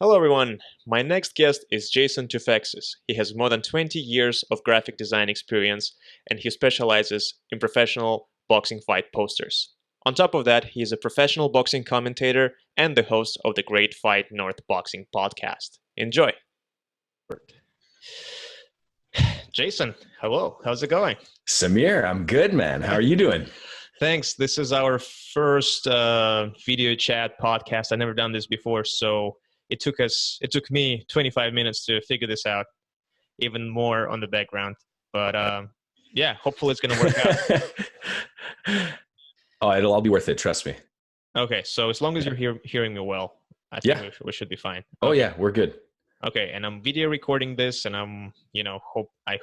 Hello, everyone. My next guest is Jason Toufexis. He has more than 20 years of graphic design experience, and he specializes in professional boxing fight posters. On top of that, he is a professional boxing commentator and the host of the Gr8 Fight North Boxing Podcast. Enjoy. Jason, hello. How's it going? Samir, I'm good, man. How are you doing? Thanks. This is our first video chat podcast. I've never done this before, so it took me 25 minutes to figure this out, even more on the background. But yeah, hopefully it's going to work out. Oh, it'll all be worth it. Trust me. Okay. So as long as you're hearing me well, I think we should be fine. Okay. Oh yeah, we're good. Okay. And I'm video recording this, and I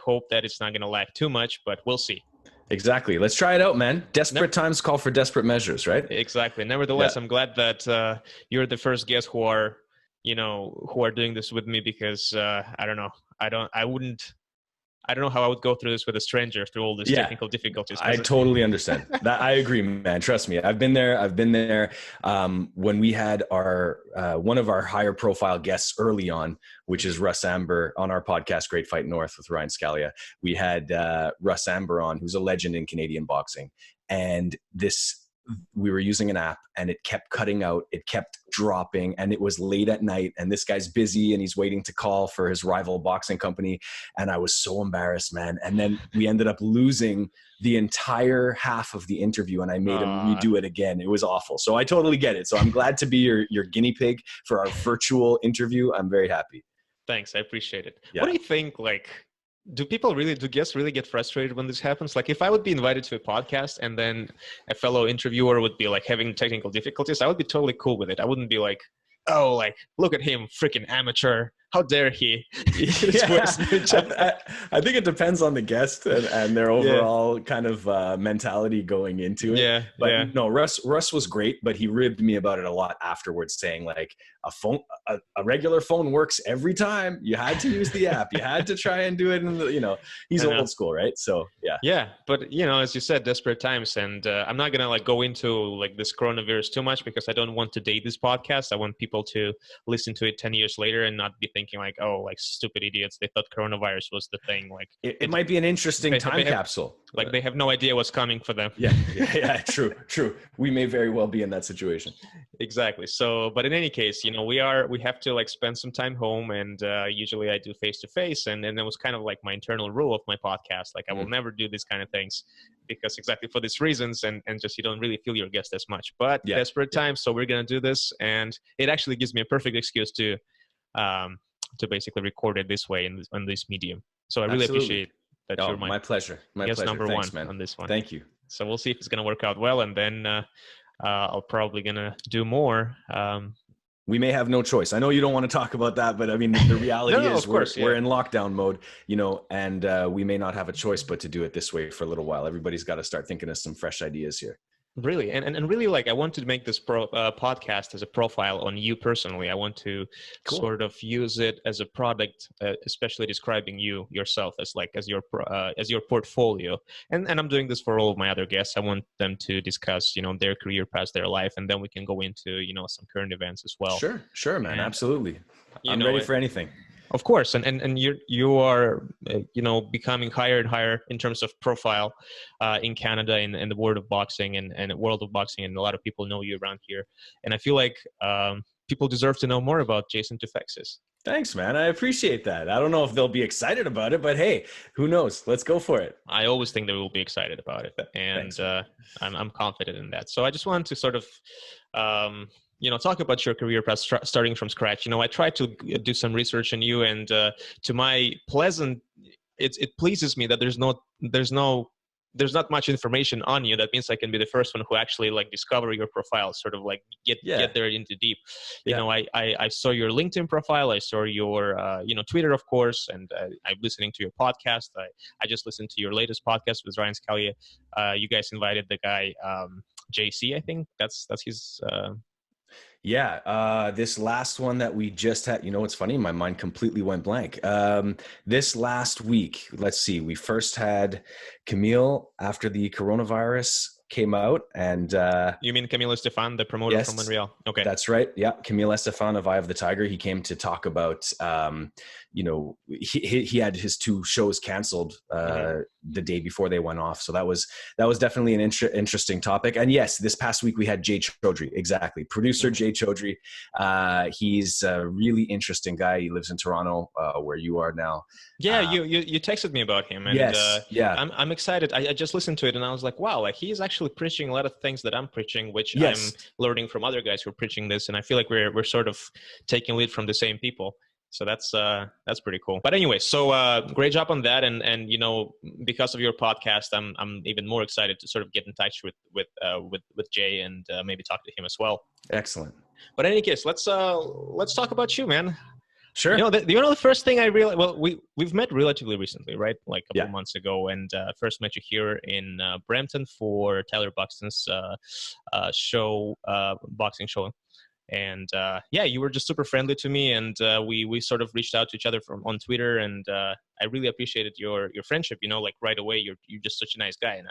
hope that it's not going to lag too much, but we'll see. Exactly. Let's try it out, man. Desperate times call for desperate measures, right? Exactly. Nevertheless, I'm glad that you're the first guest who are doing this with me, because I don't know. I don't know how I would go through this with a stranger through all these technical difficulties. I totally understand that. I agree, man. Trust me. I've been there. When we had our, one of our higher profile guests early on, which is Russ Amber, on our podcast, Gr8 Fight North with Ryan Scalia. We had Russ Amber on, who's a legend in Canadian boxing. And we were using an app, and it kept cutting out. It kept dropping, and it was late at night, and this guy's busy and he's waiting to call for his rival boxing company. And I was so embarrassed, man. And then we ended up losing the entire half of the interview, and I made him redo it again. It was awful. So I totally get it. So I'm glad to be your guinea pig for our virtual interview. I'm very happy. Thanks. I appreciate it. Yeah. What do you think, do guests really get frustrated when this happens? Like, if I would be invited to a podcast and then a fellow interviewer would be having technical difficulties, I would be totally cool with it. I wouldn't be like, oh, look at him, freaking amateur. How dare he? I think it depends on the guest and their overall kind of mentality going into it. No, Russ was great, but he ribbed me about it a lot afterwards, saying a regular phone works every time. You had to use the app. You had to try and do it. He's old school, right? So yeah. But as you said, desperate times, and I'm not gonna go into this coronavirus too much, because I don't want to date this podcast. I want people to listen to it 10 years later and not be thinking stupid idiots, they thought coronavirus was the thing. It might be an interesting time capsule. They have no idea what's coming for them. Yeah, true. We may very well be in that situation. Exactly. So, but in any case, we have to spend some time home, and usually I do face-to-face, and it was kind of my internal rule of my podcast. I will never do these kind of things, because exactly for these reasons, and just you don't really feel your guest as much. But desperate times, so we're gonna do this, and it actually gives me a perfect excuse to basically record it this way on this medium. So I really appreciate that. You're my pleasure. My pleasure. Number Thanks, one man. on this one. Thank you. So we'll see if it's gonna work out well, and then I'll probably gonna do more. We may have no choice. I know you don't want to talk about that, but I mean, the reality is we're in lockdown mode, and we may not have a choice but to do it this way for a little while. Everybody's got to start thinking of some fresh ideas here. Really, and really, I want to make this podcast as a profile on you personally. I want to sort of use it as a product, especially describing yourself as your portfolio. And I'm doing this for all of my other guests. I want them to discuss, their career paths, their life, and then we can go into, some current events as well. Sure, man, absolutely. I'm ready for anything. Of course, and you are becoming higher and higher in terms of profile in Canada, in the world of boxing and world of boxing, and a lot of people know you around here. And I feel like people deserve to know more about Jason Toufexis. Thanks, man. I appreciate that. I don't know if they'll be excited about it, but hey, who knows? Let's go for it. I always think they will be excited about it, and Thanks, I'm confident in that. So I just wanted to sort of talk about your career path starting from scratch. I tried to do some research on you, and to my it pleases me that there's not much information on you. That means I can be the first one who actually discover your profile, sort of get there into deep. I saw your LinkedIn profile. I saw your Twitter, of course, and I'm listening to your podcast. I just listened to your latest podcast with Ryan Scalia. You guys invited the guy JC, I think that's his. This last one that we just had, it's funny, my mind completely went blank. This last week, let's see, we first had Camille after the coronavirus. came out, and you mean Camille Estefan, the promoter from Montreal? Okay, that's right. Yeah, Camille Estefan of Eye of the Tiger. He came to talk about, he had his 2 shows canceled the day before they went off. So that was definitely an interesting topic. And yes, this past week we had Jay Chaudhry, exactly. Producer Jay Chaudhry. He's a really interesting guy. He lives in Toronto, where you are now. Yeah, you texted me about him, and yes, I'm excited. I just listened to it, and I was like, wow, like he's actually preaching a lot of things that I'm preaching, which I'm learning from other guys who are preaching this, and I feel like we're sort of taking lead from the same people. So that's pretty cool. But anyway, so great job on that, and because of your podcast, I'm even more excited to sort of get in touch with Jay and maybe talk to him as well. Excellent. But in any case, let's talk about you, man. Sure. The first thing I realized, well, we've met relatively recently, right? Like a couple months ago, and first met you here in Brampton for Tyler Buxton's boxing show. And you were just super friendly to me, and we sort of reached out to each other on Twitter, and I really appreciated your friendship. Like right away, you're just such a nice guy, and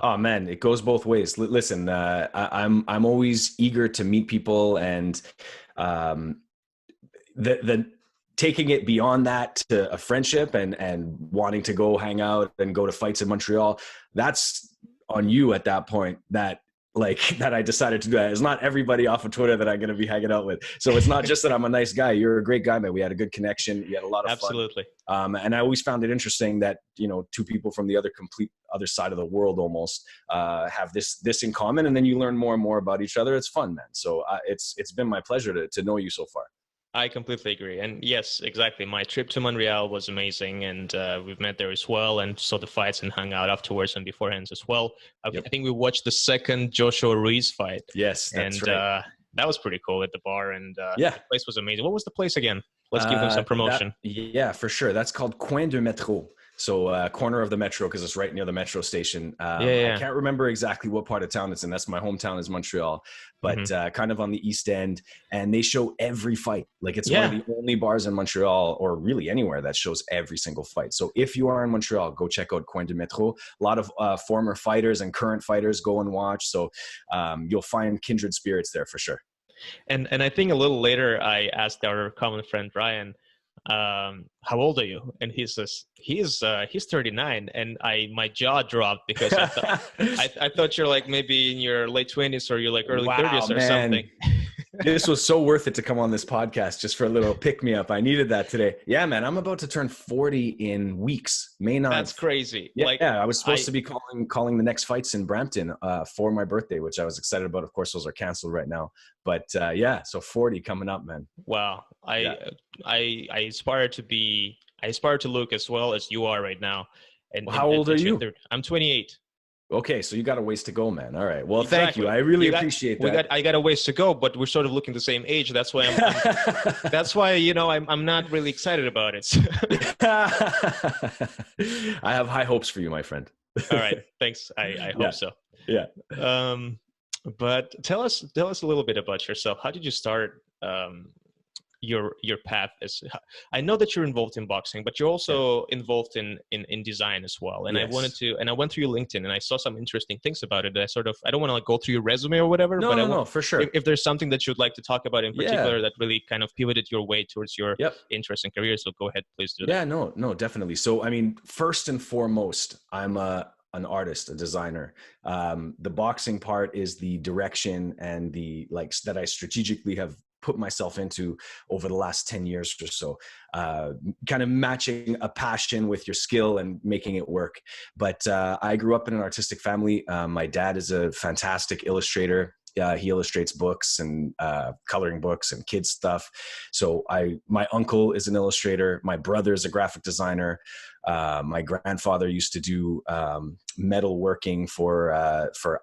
Oh man, it goes both ways. Listen, I'm always eager to meet people, and the taking it beyond that to a friendship and wanting to go hang out and go to fights in Montreal, that's on you at that point. That I decided to do that. It's not everybody off of Twitter that I'm going to be hanging out with. So it's not just that I'm a nice guy. You're a great guy, man. We had a good connection. We had a lot of Absolutely. fun. And I always found it interesting that, 2 people from the complete other side of the world almost have this in common. And then you learn more and more about each other. It's fun, man. So it's been my pleasure to know you so far. I completely agree. And yes, exactly. My trip to Montreal was amazing, and we've met there as well, and saw the fights and hung out afterwards and beforehand as well. I think we watched the second Joshua Ruiz fight. Yes, that's right. That was pretty cool at the bar, and the place was amazing. What was the place again? Let's give them some promotion. For sure. That's called Coin de Métro. So corner of the metro, because it's right near the metro station. I can't remember exactly what part of town it's in. That's my hometown is Montreal, but kind of on the East End. And they show every fight. Like it's one of the only bars in Montreal, or really anywhere, that shows every single fight. So if you are in Montreal, go check out Coin de Métro. A lot of former fighters and current fighters go and watch. So you'll find kindred spirits there for sure. And I think a little later, I asked our common friend, Ryan, how old are you? And he says he's 39, and my jaw dropped because I thought you're like maybe in your late 20s or you're like early 30s or something. This was so worth it to come on this podcast just for a little pick me up. I needed that today. Yeah, man, I'm about to turn 40 in weeks. May 9th. That's crazy. I was supposed to be calling the next fights in Brampton for my birthday, which I was excited about. Of course, those are canceled right now. But so 40 coming up, man. Wow. I aspire to look as well as you are right now. And how old are you? I'm 28. Okay, so you got a ways to go, man. All right. Well, Thank you. I really appreciate that. I got a ways to go, but we're sort of looking the same age. That's why I'm not really excited about it. I have high hopes for you, my friend. All right. Thanks. I hope so. Yeah. But tell us a little bit about yourself. How did you start your path? I know that you're involved in boxing, but you're also involved in design as well. And I went through your LinkedIn, and I saw some interesting things about it. I don't want to go through your resume or whatever. No, for sure. If there's something that you'd like to talk about in particular that really kind of pivoted your way towards your interest and career, so go ahead, please do that. Yeah, no, definitely. So, I mean, first and foremost, I'm an artist, a designer. The boxing part is the direction and the that I strategically have put myself into over the last 10 years or so, kind of matching a passion with your skill and making it work. But I grew up in an artistic family. My dad is a fantastic illustrator. He illustrates books and coloring books and kids stuff. So my uncle is an illustrator. My brother is a graphic designer. My grandfather used to do metal working for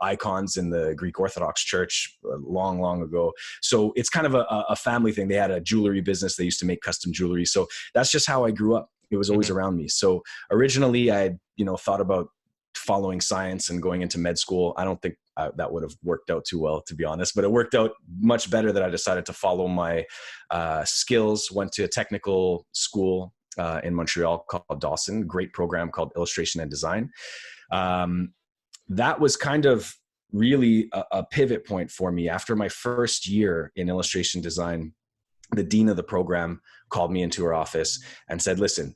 icons in the Greek Orthodox Church long, long ago. So it's kind of a family thing. They had a jewelry business. They used to make custom jewelry. So that's just how I grew up. It was always around me. So originally I thought about following science and going into med school. I don't think that would have worked out too well, to be honest, but it worked out much better that I decided to follow my skills, went to a technical school in Montreal called Dawson, great program called Illustration and Design. that was kind of really a pivot point for me. After my first year in illustration design, the dean of the program called me into her office and said, listen,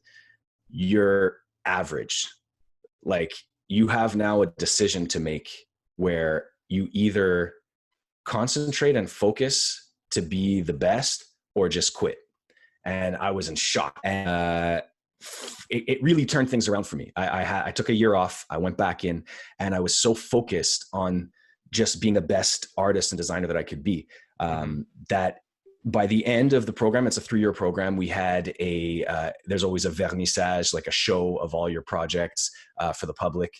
you're average. Like, you have now a decision to make where you either concentrate and focus to be the best or just quit. And I was in shock. And it really turned things around for me. I took a year off. I went back in, and I was so focused on just being the best artist and designer that I could be, that by the end of the program, it's a 3-year program, we had there's always a vernissage, like a show of all your projects for the public.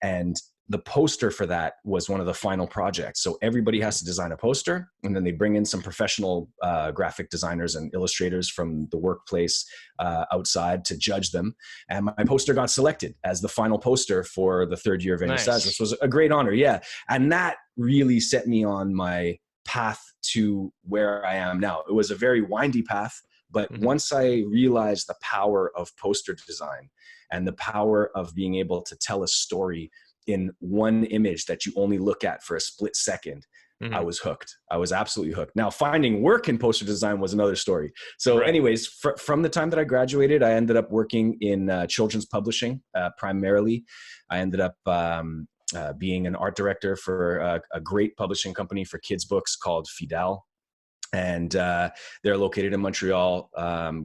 And the poster for that was one of the final projects. So everybody has to design a poster, and then they bring in some professional graphic designers and illustrators from the workplace outside to judge them. And my poster got selected as the final poster for the 3rd year vernissage. Nice. This was a great honor. Yeah. And that really set me on my path to where I am now. It was a very windy path, but once I realized the power of poster design and the power of being able to tell a story in one image that you only look at for a split second, I was hooked. I was absolutely hooked. Now, finding work in poster design was another story. So anyways, from the time that I graduated, I ended up working in children's publishing primarily. I ended up being an art director for a great publishing company for kids' books called Fidel. And they're located in Montreal.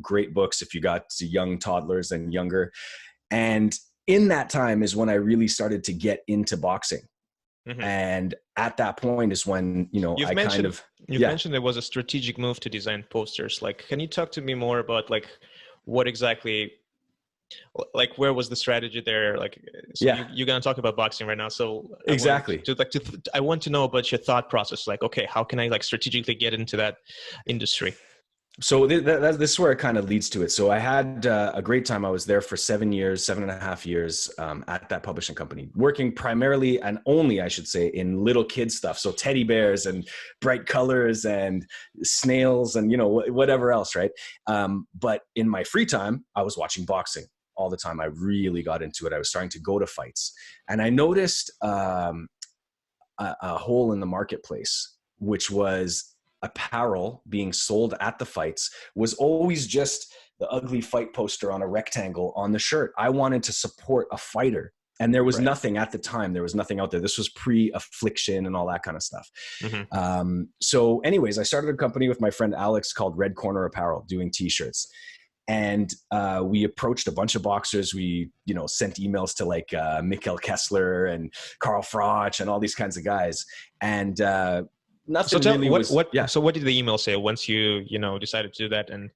Great books if you got young toddlers and younger. And in that time is when I really started to get into boxing. And at that point is when, You've mentioned it was a strategic move to design posters. Like, can you talk to me more about like what exactly, like, where was the strategy there? Like, so you're going to talk about boxing right now. So exactly. I want to know about your thought process. Like, okay, how can I like strategically get into that industry? So this is where it kind of leads to it. So I had a great time. I was there for 7.5 years at that publishing company, working primarily and only, I should say, in little kid stuff. So teddy bears and bright colors and snails and, whatever else, right? But in my free time, I was watching boxing all the time. I really got into it. I was starting to go to fights. And I noticed a hole in the marketplace, which was apparel being sold at the fights was always just the ugly fight poster on a rectangle on the shirt. I wanted to support a fighter, and there was nothing at the time. There was nothing out there. This was pre-affliction and all that kind of stuff. So anyways, I started a company with my friend Alex called Red Corner Apparel, doing t-shirts. And we approached a bunch of boxers. We, sent emails to like Mikkel Kessler and Carl Froch and all these kinds of guys. And nothing so really So what did the email say once you decided to do that and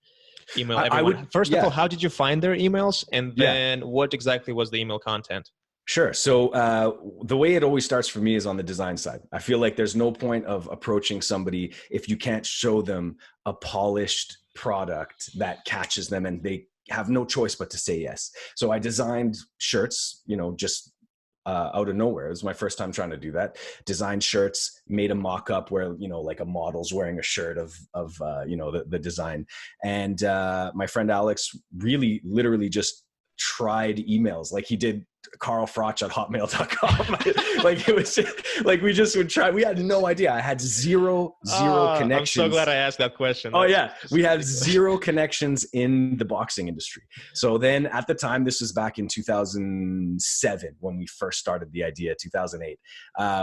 email everyone? First of all, how did you find their emails? And then what exactly was the email content? Sure. So the way it always starts for me is on the design side. I feel like there's no point of approaching somebody if you can't show them a polished product that catches them and they have no choice but to say yes. So I designed shirts, just out of nowhere. It was my first time trying to do that. Designed shirts, made a mock-up where, like a model's wearing a shirt of the design. And my friend Alex really literally just tried emails like he did Carl Froch at hotmail.com. Like it was like we just would try. We had no idea. I had zero connections. I'm so glad I asked that question. Oh yeah. We had zero connections in the boxing industry. So then at the time, this was back in 2007 when we first started the idea, 2008.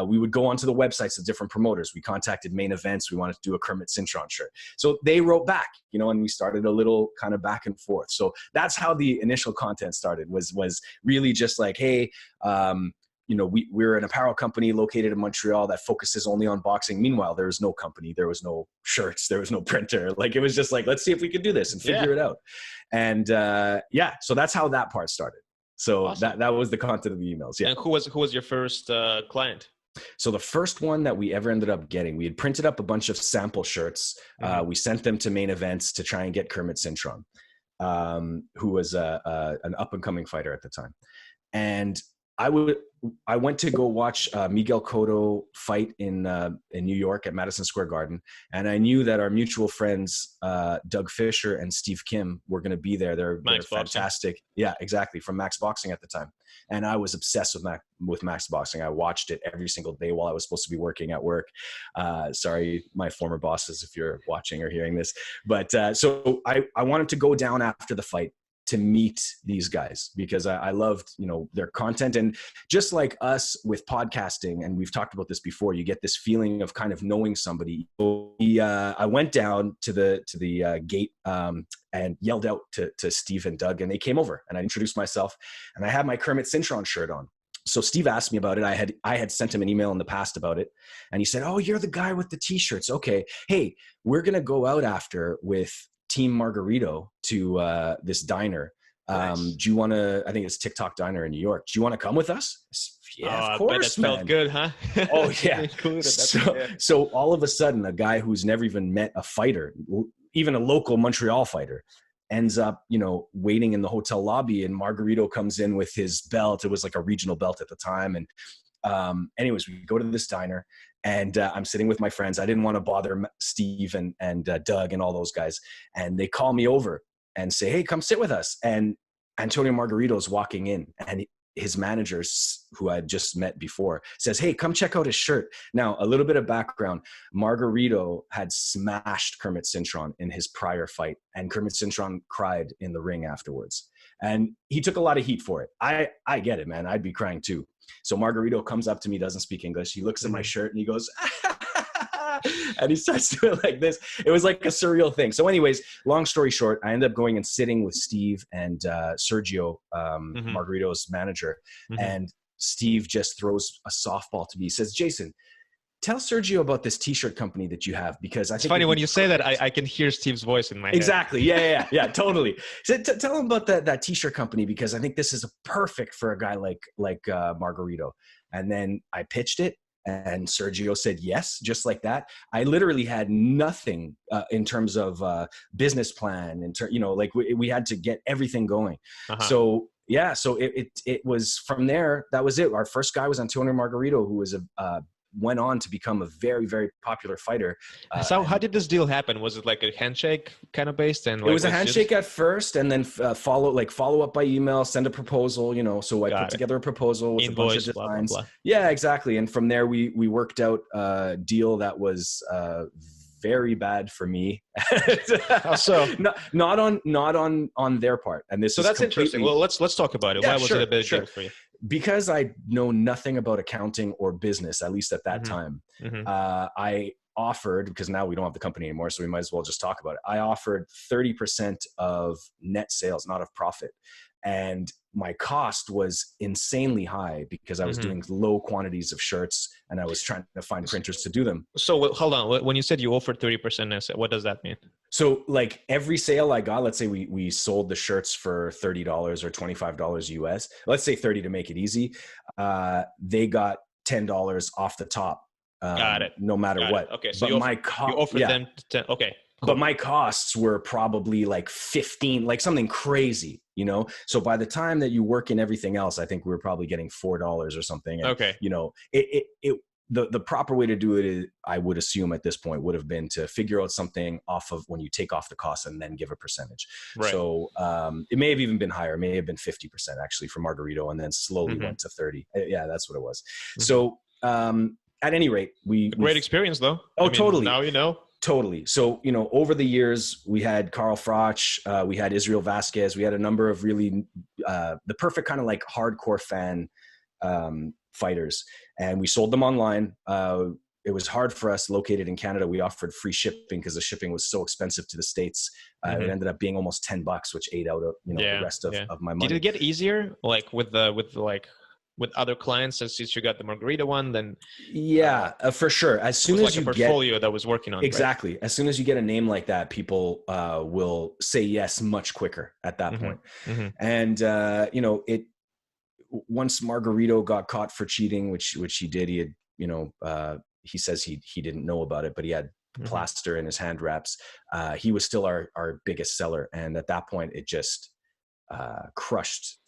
We would go onto the websites of different promoters. We contacted Main Events. We wanted to do a Kermit Cintron shirt. So they wrote back, and we started a little kind of back and forth. So that's how the initial content started, was really just like, hey, we're an apparel company located in Montreal that focuses only on boxing. Meanwhile, there was no company, there was no shirts, there was no printer. Like, it was just like, let's see if we could do this and figure it out. And so that's how that part started. So awesome. that was the content of the emails. Yeah. And who was your first client? So the first one that we ever ended up getting, we had printed up a bunch of sample shirts. We sent them to Main Events to try and get Kermit Cintron, who was an up and coming fighter at the time. And I went to go watch Miguel Cotto fight in New York at Madison Square Garden, and I knew that our mutual friends Doug Fisher and Steve Kim were going to be there. They're fantastic. Yeah, exactly, from Max Boxing at the time, and I was obsessed with Max Boxing. I watched it every single day while I was supposed to be working at work. Sorry, my former bosses, if you're watching or hearing this, but so I wanted to go down after the fight to meet these guys because I loved, their content. And just like us with podcasting, and we've talked about this before, you get this feeling of kind of knowing somebody. I went down to the gate and yelled out to Steve and Doug, and they came over, and I introduced myself, and I had my Kermit Cintron shirt on. So Steve asked me about it. I had sent him an email in the past about it, and he said, "Oh, you're the guy with the t-shirts. Okay. Hey, we're going to go out after with Team Margarito to this diner. Nice. Do you want to, I think it's TikTok Diner in New York. Do you want to come with us?" Yeah, of course, man. Felt good, huh? Oh, yeah. So all of a sudden, a guy who's never even met a fighter, even a local Montreal fighter, ends up, waiting in the hotel lobby, and Margarito comes in with his belt. It was like a regional belt at the time. And anyways, we go to this diner, and I'm sitting with my friends. I didn't want to bother Steve and Doug and all those guys. And they call me over and say, "Hey, come sit with us." And Antonio Margarito's walking in, and his manager, who I had just met before, says, "Hey, come check out his shirt." Now, a little bit of background. Margarito had smashed Kermit Cintron in his prior fight, and Kermit Cintron cried in the ring afterwards. And he took a lot of heat for it. I get it, man. I'd be crying too. So Margarito comes up to me, doesn't speak English. He looks at my shirt and he goes, and he starts doing like this. It was like a surreal thing. So anyways, long story short, I ended up going and sitting with Steve and Sergio, Margarito's manager. And Steve just throws a softball to me. He says, "Jason, tell Sergio about this t-shirt company that you have, because I think it's funny when you say that, I can hear Steve's voice in my head." Exactly. Yeah, totally. So tell him about that t-shirt company, because I think this is perfect for a guy like Margarito. And then I pitched it, and Sergio said yes, just like that. I literally had nothing in terms of business plan, we had to get everything going. So yeah, so it was from there. That was it. Our first guy was Antonio Margarito, who was went on to become a very, very popular fighter. So how did this deal happen? Was it like a handshake kind of based? And it was a handshake at first, and then follow up by email, send a proposal, so I put together a proposal with invoice, a bunch of designs. Blah, blah, blah. Yeah, exactly. And from there we worked out a deal that was very bad for me. So not on their part. And this, so that's interesting. Well, let's talk about it. Yeah, why was it a big deal for you? Because I know nothing about accounting or business, at least at that time. I offered, because now we don't have the company anymore, so we might as well just talk about it. I offered 30% of net sales, not of profit. And my cost was insanely high because I was doing low quantities of shirts, and I was trying to find printers to do them. So hold on. When you said you offered 30%, what does that mean? So like every sale I got, let's say we sold the shirts for $30 or $25 US, let's say 30 to make it easy. They got $10 off the top. Got it. No matter what. Okay. So but you offered them 10. Okay. Cool. But my costs were probably like 15, like something crazy, So by the time that you work in everything else, I think we were probably getting $4 or something. And, okay. The proper way to do it is, I would assume at this point, would have been to figure out something off of when you take off the cost and then give a percentage. Right. So it may have even been higher. It may have been 50% actually for Margarito, and then slowly went to 30. Yeah, that's what it was. So at any rate, great experience though. Oh, totally. Now you know. Totally. So, over the years, we had Carl Froch, we had Israel Vasquez, we had a number of really the perfect kind of like hardcore fan fighters, and we sold them online. It was hard for us located in Canada. We offered free shipping because the shipping was so expensive to the States. It ended up being almost $10, which ate out of, the rest of my money. Did it get easier like with other clients, since you got the Margarita one? Then for sure. As soon as you get a portfolio that was working on exactly, right? As soon as you get a name like that, people will say yes much quicker at that point. And it once Margarito got caught for cheating, which he did. He had he says he didn't know about it, but he had plaster in his hand wraps. He was still our biggest seller, and at that point, it just crushed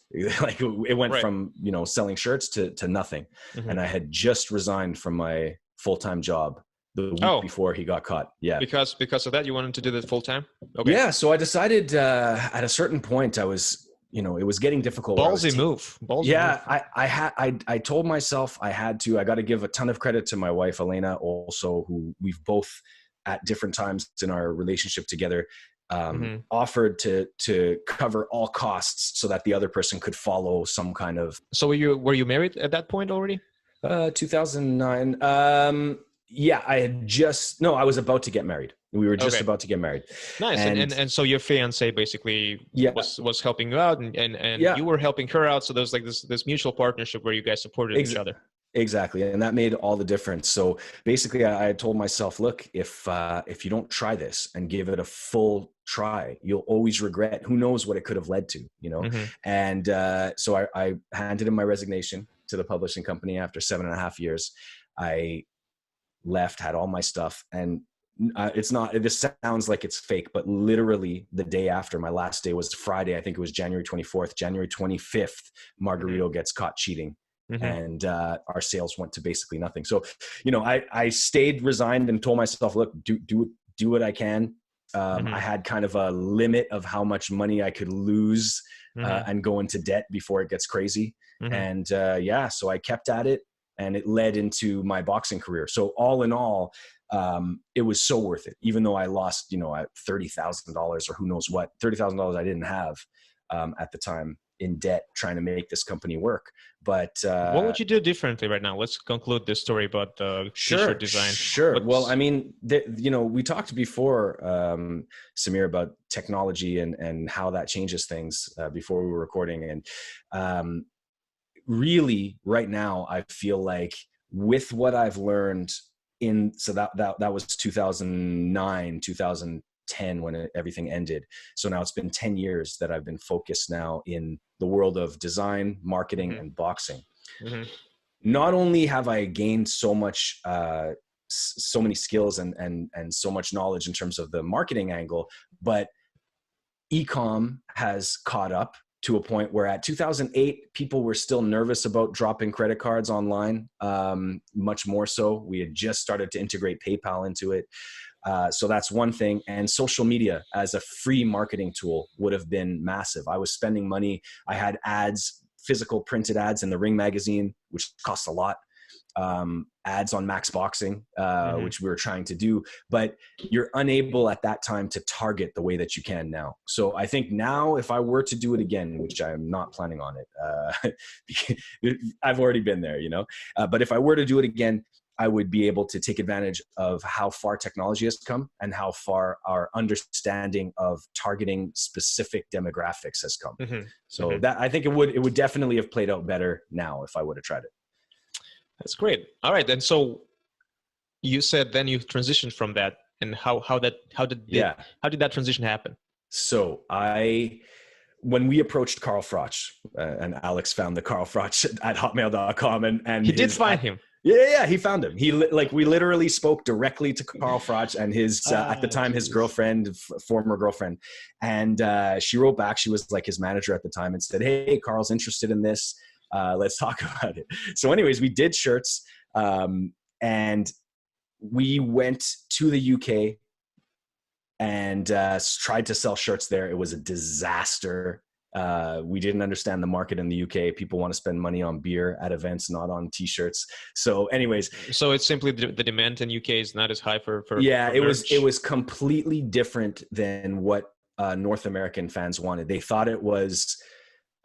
Like it went Right. from, selling shirts to nothing. Mhm. And I had just resigned from my full-time job the week before he got caught. Yeah. Because of that, you wanted to do that full time? Okay. Yeah. So I decided at a certain point I was, it was getting difficult. Ballsy move. Yeah. I told myself I got to give a ton of credit to my wife, Elena, also, who we've both at different times in our relationship together, offered to cover all costs so that the other person could follow some kind of. So were you married at that point already? 2009. Yeah, I was about to get married. We were just about to get married. Nice. And so your fiance basically was helping you out, and you were helping her out. So there's like this mutual partnership where you guys supported each other. Exactly. And that made all the difference. So basically I told myself, look, if you don't try this and give it a full try, you'll always regret. Who knows what it could have led to, And so I handed in my resignation to the publishing company after 7.5 years. I left, had all my stuff, and this sounds like it's fake, but literally the day after, my last day was Friday. I think it was January 24th, January 25th, Margarito gets caught cheating. And our sales went to basically nothing. So, I stayed resigned and told myself, look, do what I can. I had kind of a limit of how much money I could lose and go into debt before it gets crazy. And so I kept at it, and it led into my boxing career. So all in all, it was so worth it, even though I lost, $30,000 or who knows what, $30,000 I didn't have at the time in debt trying to make this company work. But what would you do differently right now? Let's conclude this story about the t-shirt design. Sure. Well, I mean, we talked before, Samir, about technology and how that changes things before we were recording. And really right now, I feel like with what I've learned that was 2009, 2010 when everything ended. So now it's been 10 years that I've been focused now in the world of design, marketing, and boxing. Not only have I gained so much, so many skills and so much knowledge in terms of the marketing angle, but e-com has caught up to a point where at 2008, people were still nervous about dropping credit cards online, much more so. We had just started to integrate PayPal into it. So that's one thing. And social media as a free marketing tool would have been massive. I was spending money. I had ads, physical printed ads in the Ring magazine, which cost a lot. Ads on Max Boxing, which we were trying to do, but you're unable at that time to target the way that you can now. So I think now if I were to do it again, which I'm not planning on it, I've already been there, but if I were to do it again, I would be able to take advantage of how far technology has come and how far our understanding of targeting specific demographics has come. So that I think it would definitely have played out better now if I would have tried it. That's great. All right. And so you said then you transitioned from that, and how did that transition happen? So when we approached Carl Froch, and Alex found the Carl Froch at hotmail.com, and he did find him. Yeah, he found him. We literally spoke directly to Carl Froch and his at the time his girlfriend, former girlfriend, and she wrote back. She was like his manager at the time and said, "Hey, Carl's interested in this. Let's talk about it." So anyways, we did shirts, and we went to the UK and tried to sell shirts there. It was a disaster. We didn't understand the market in the UK. People want to spend money on beer at events, not on t-shirts. So anyways. So it's simply the demand in UK is not as high for it was completely different than what North American fans wanted. They thought it was,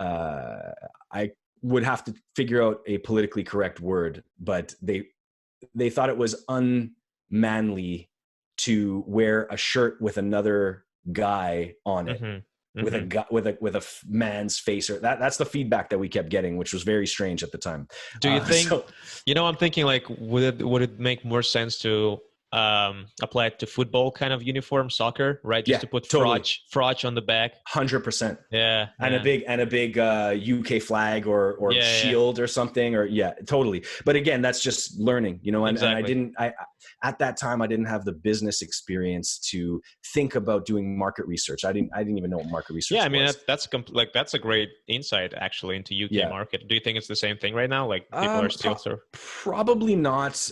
I would have to figure out a politically correct word, but they thought it was unmanly to wear a shirt with another guy on it. With a man's face, or that's the feedback that we kept getting, which was very strange at the time. Do you think, I'm thinking like, would it make more sense to apply it to football kind of uniform, soccer, right? Just Yeah, to put totally. Frotch on the back. 100%. Yeah, And a big UK flag or shield or something, or totally. But again, that's just learning, you know, and I at that time, I didn't have the business experience to think about doing market research. I didn't even know what market research was. Yeah, I mean, that's a great insight actually into UK market. Do you think it's the same thing right now? Like people are still sort of... Probably not,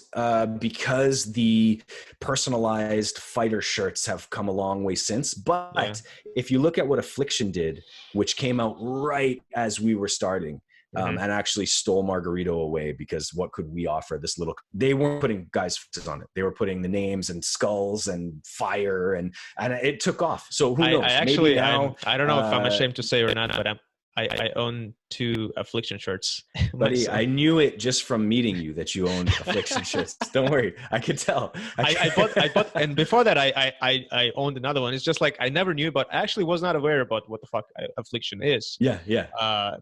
because the personalized fighter shirts have come a long way since. But if you look at what Affliction did, which came out right as we were starting, and actually stole Margarito away, because what could we offer this little... They weren't putting guys' faces on it. They were putting the names and skulls and fire, and it took off. So who knows? I don't know if I'm ashamed to say or not, but I own 2 Affliction shirts. Buddy, I knew it just from meeting you that you owned Affliction shirts. Don't worry, I could tell. I bought, and before that, I owned another one. It's just like I never knew about. I actually was not aware about what the fuck Affliction is. Yeah.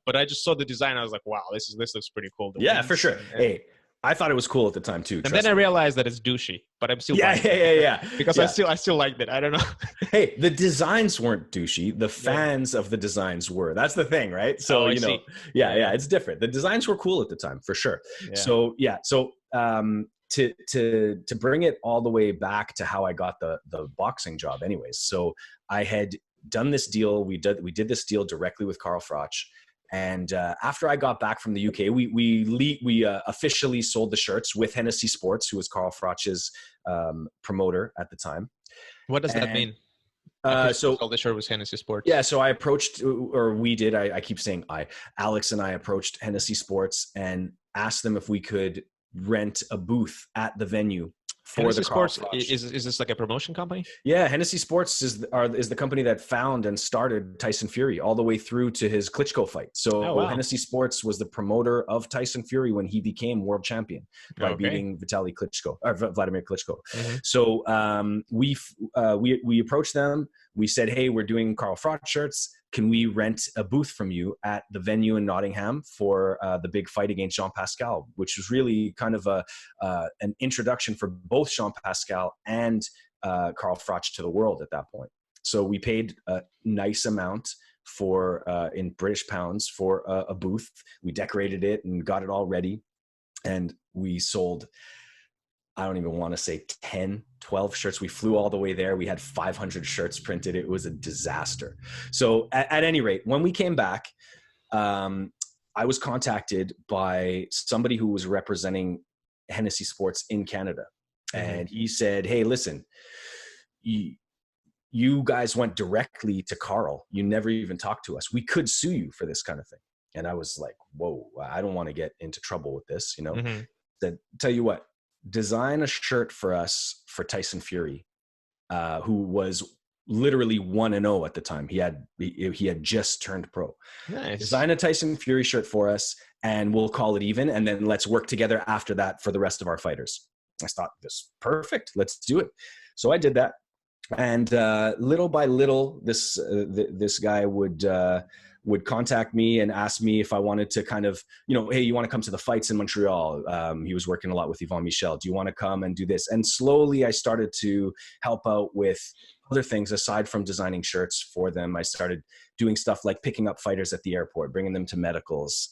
But I just saw the design. I was like, wow, this looks pretty cool. Yeah, for sure. Hey, I thought it was cool at the time too. And then I realized that it's douchey, but I'm still because I still liked it. I don't know. Hey, the designs weren't douchey. The fans of the designs were. That's the thing, right? So it's different. The designs were cool at the time for sure. Yeah. So to bring it all the way back to how I got the boxing job, anyways. So I had done this deal. We did this deal directly with Carl Froch. And after I got back from the UK, we officially sold the shirts with Hennessy Sports, who was Carl Froch's promoter at the time. What does that mean? So the shirt was Hennessy Sports. Yeah, so I approached, or we did. I keep saying Alex and I approached Hennessy Sports and asked them if we could rent a booth at the venue. Hennessy Sports, is this like a promotion company? Yeah, Hennessy Sports is the company that found and started Tyson Fury all the way through to his Klitschko fight. So Hennessy Sports was the promoter of Tyson Fury when he became world champion by beating Vladimir Klitschko. Mm-hmm. So we approached them. We said, hey, we're doing Carl Froch shirts. Can we rent a booth from you at the venue in Nottingham for the big fight against Jean Pascal, which was really kind of an introduction for both Jean Pascal and Carl Froch to the world at that point. So we paid a nice amount for in British pounds for a booth. We decorated it and got it all ready, and we sold, I don't even want to say 10, 12 shirts. We flew all the way there. We had 500 shirts printed. It was a disaster. So at any rate, when we came back, I was contacted by somebody who was representing Hennessy Sports in Canada. And he said, hey, listen, you guys went directly to Carl. You never even talked to us. We could sue you for this kind of thing. And I was like, whoa, I don't want to get into trouble with this, you know. Said, tell you what, design a shirt for us for Tyson Fury, who was literally 1-0 at the time. He had just turned pro. Nice. Design a Tyson Fury shirt for us, and we'll call it even. And then let's work together after that for the rest of our fighters. I thought, this perfect. Let's do it. So I did that, and little by little, this guy would contact me and ask me if I wanted to kind of, you know, hey, you want to come to the fights in Montreal? He was working a lot with Yvon Michel. Do you want to come and do this? And slowly I started to help out with other things aside from designing shirts for them. I started doing stuff like picking up fighters at the airport, bringing them to medicals.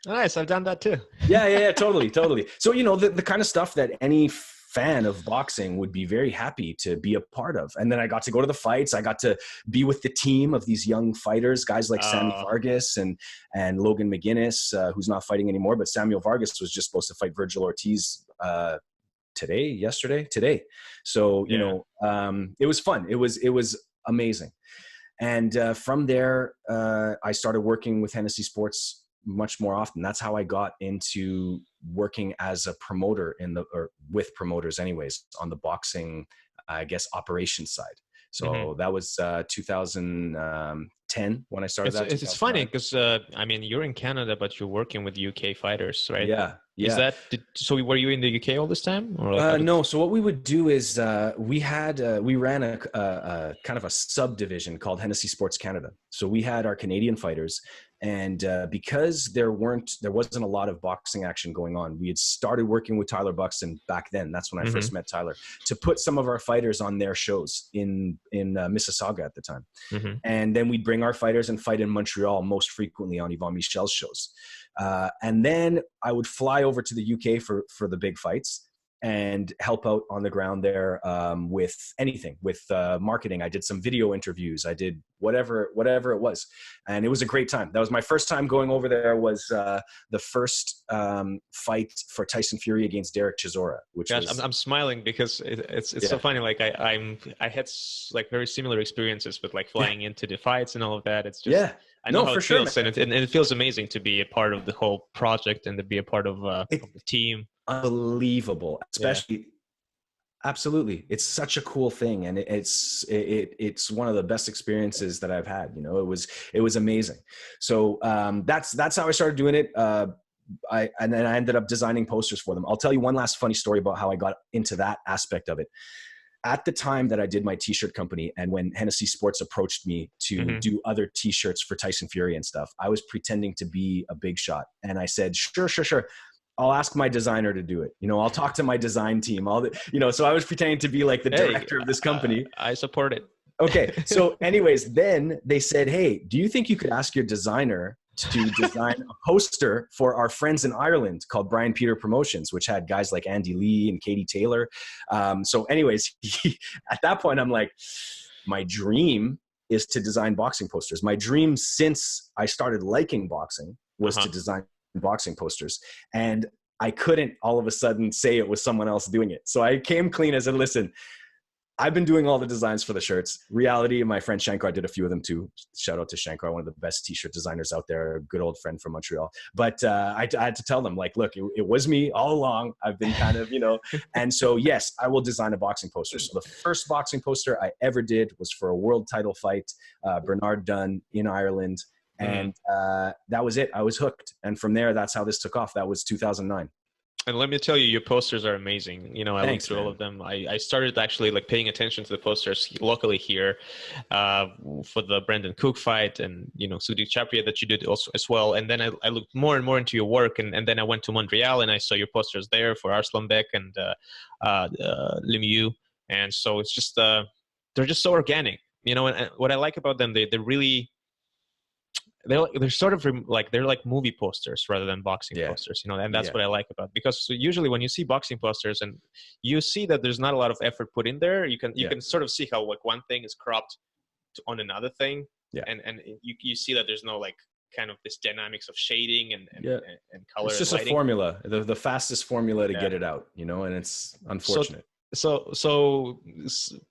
Nice. I've done that too. Yeah, totally. So, you know, the kind of stuff that any fan of boxing would be very happy to be a part of. And then I got to go to the fights. I got to be with the team of these young fighters, guys like Sammy Vargas and Logan McGuinness, who's not fighting anymore, but Samuel Vargas was just supposed to fight Virgil Ortiz today. So, you know, it was fun. It was amazing. And from there, I started working with Hennessy Sports much more often. That's how I got into working as a promoter or with promoters anyways, on the boxing, I guess, operations side. So that was 2010 2010 when I started that. It's funny because I mean, you're in Canada, but you're working with UK fighters, right? Yeah. Is that so? Were you in the UK all this time, or like no? So what we would do is we ran a kind of a subdivision called Hennessy Sports Canada. So we had our Canadian fighters, and because there wasn't a lot of boxing action going on, we had started working with Tyler Buxton back then. That's when I first met Tyler, to put some of our fighters on their shows in Mississauga at the time, and then we'd bring our fighters and fight in Montreal most frequently on Yvon Michel's shows. And then I would fly over to the UK for the big fights and help out on the ground there with anything, with marketing. I did some video interviews. I did whatever it was. And it was a great time. That was my first time going over there, was the first fight for Tyson Fury against Derek Chisora, which was... I'm smiling because it's so funny. Like I had like very similar experiences with like flying into the fights and all of that. It's just... I know how it feels, and it feels amazing to be a part of the whole project and to be a part of the team. Unbelievable, especially absolutely. It's such a cool thing, and it's one of the best experiences that I've had. You know, it was amazing. So that's how I started doing it. And then I ended up designing posters for them. I'll tell you one last funny story about how I got into that aspect of it. At the time that I did my t-shirt company, and when Hennessy Sports approached me to do other t-shirts for Tyson Fury and stuff, I was pretending to be a big shot. And I said, sure. I'll ask my designer to do it. You know, I'll talk to my design team. So I was pretending to be like the director of this company. I support it. Okay. So anyways, then they said, hey, do you think you could ask your designer to design a poster for our friends in Ireland called Brian Peter Promotions, which had guys like Andy Lee and Katie Taylor. So anyways, at that point, I'm like, my dream is to design boxing posters. My dream since I started liking boxing was to design boxing posters. And I couldn't all of a sudden say it was someone else doing it. So I came clean and said, listen, I've been doing all the designs for the shirts. Reality, my friend Shankar did a few of them too. Shout out to Shankar, one of the best t-shirt designers out there, a good old friend from Montreal. But I had to tell them, like, look, it was me all along. I've been kind of, and so yes, I will design a boxing poster. So the first boxing poster I ever did was for a world title fight, Bernard Dunn in Ireland. And that was it. I was hooked. And from there, that's how this took off. That was 2009. And let me tell you, your posters are amazing. You know, I looked through all of them. I started actually like paying attention to the posters locally here for the Brendan Cook fight and, Sudi Chapria that you did also as well. And then I looked more and more into your work. And then I went to Montreal and I saw your posters there for Arslanbek and Lemieux. And so it's just, they're just so organic, and what I like about them, they're really... They're sort of like, they're like movie posters rather than boxing posters, and that's what I like about it. Because usually when you see boxing posters and you see that there's not a lot of effort put in there, you can sort of see how like one thing is cropped on another thing, and you see that there's no like kind of this dynamics of shading and color. It's just a formula, the fastest formula to get it out, and it's unfortunate. So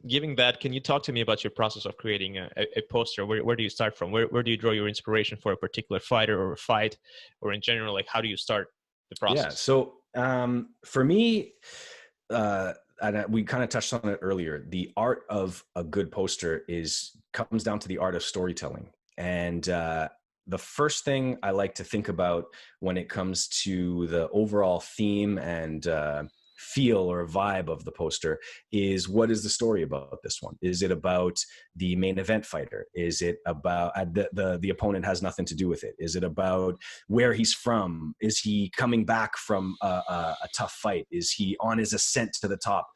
giving that, can you talk to me about your process of creating a poster? Where do you start from? Where do you draw your inspiration for a particular fighter or a fight, or in general, like how do you start the process? Yeah. So for me, and we kind of touched on it earlier, the art of a good poster comes down to the art of storytelling. And the first thing I like to think about when it comes to the overall theme and feel or vibe of the poster is, what is the story about this one? Is it about the main event fighter? Is it about the opponent has nothing to do with it? Is it about where he's from? Is he coming back from a tough fight? Is he on his ascent to the top?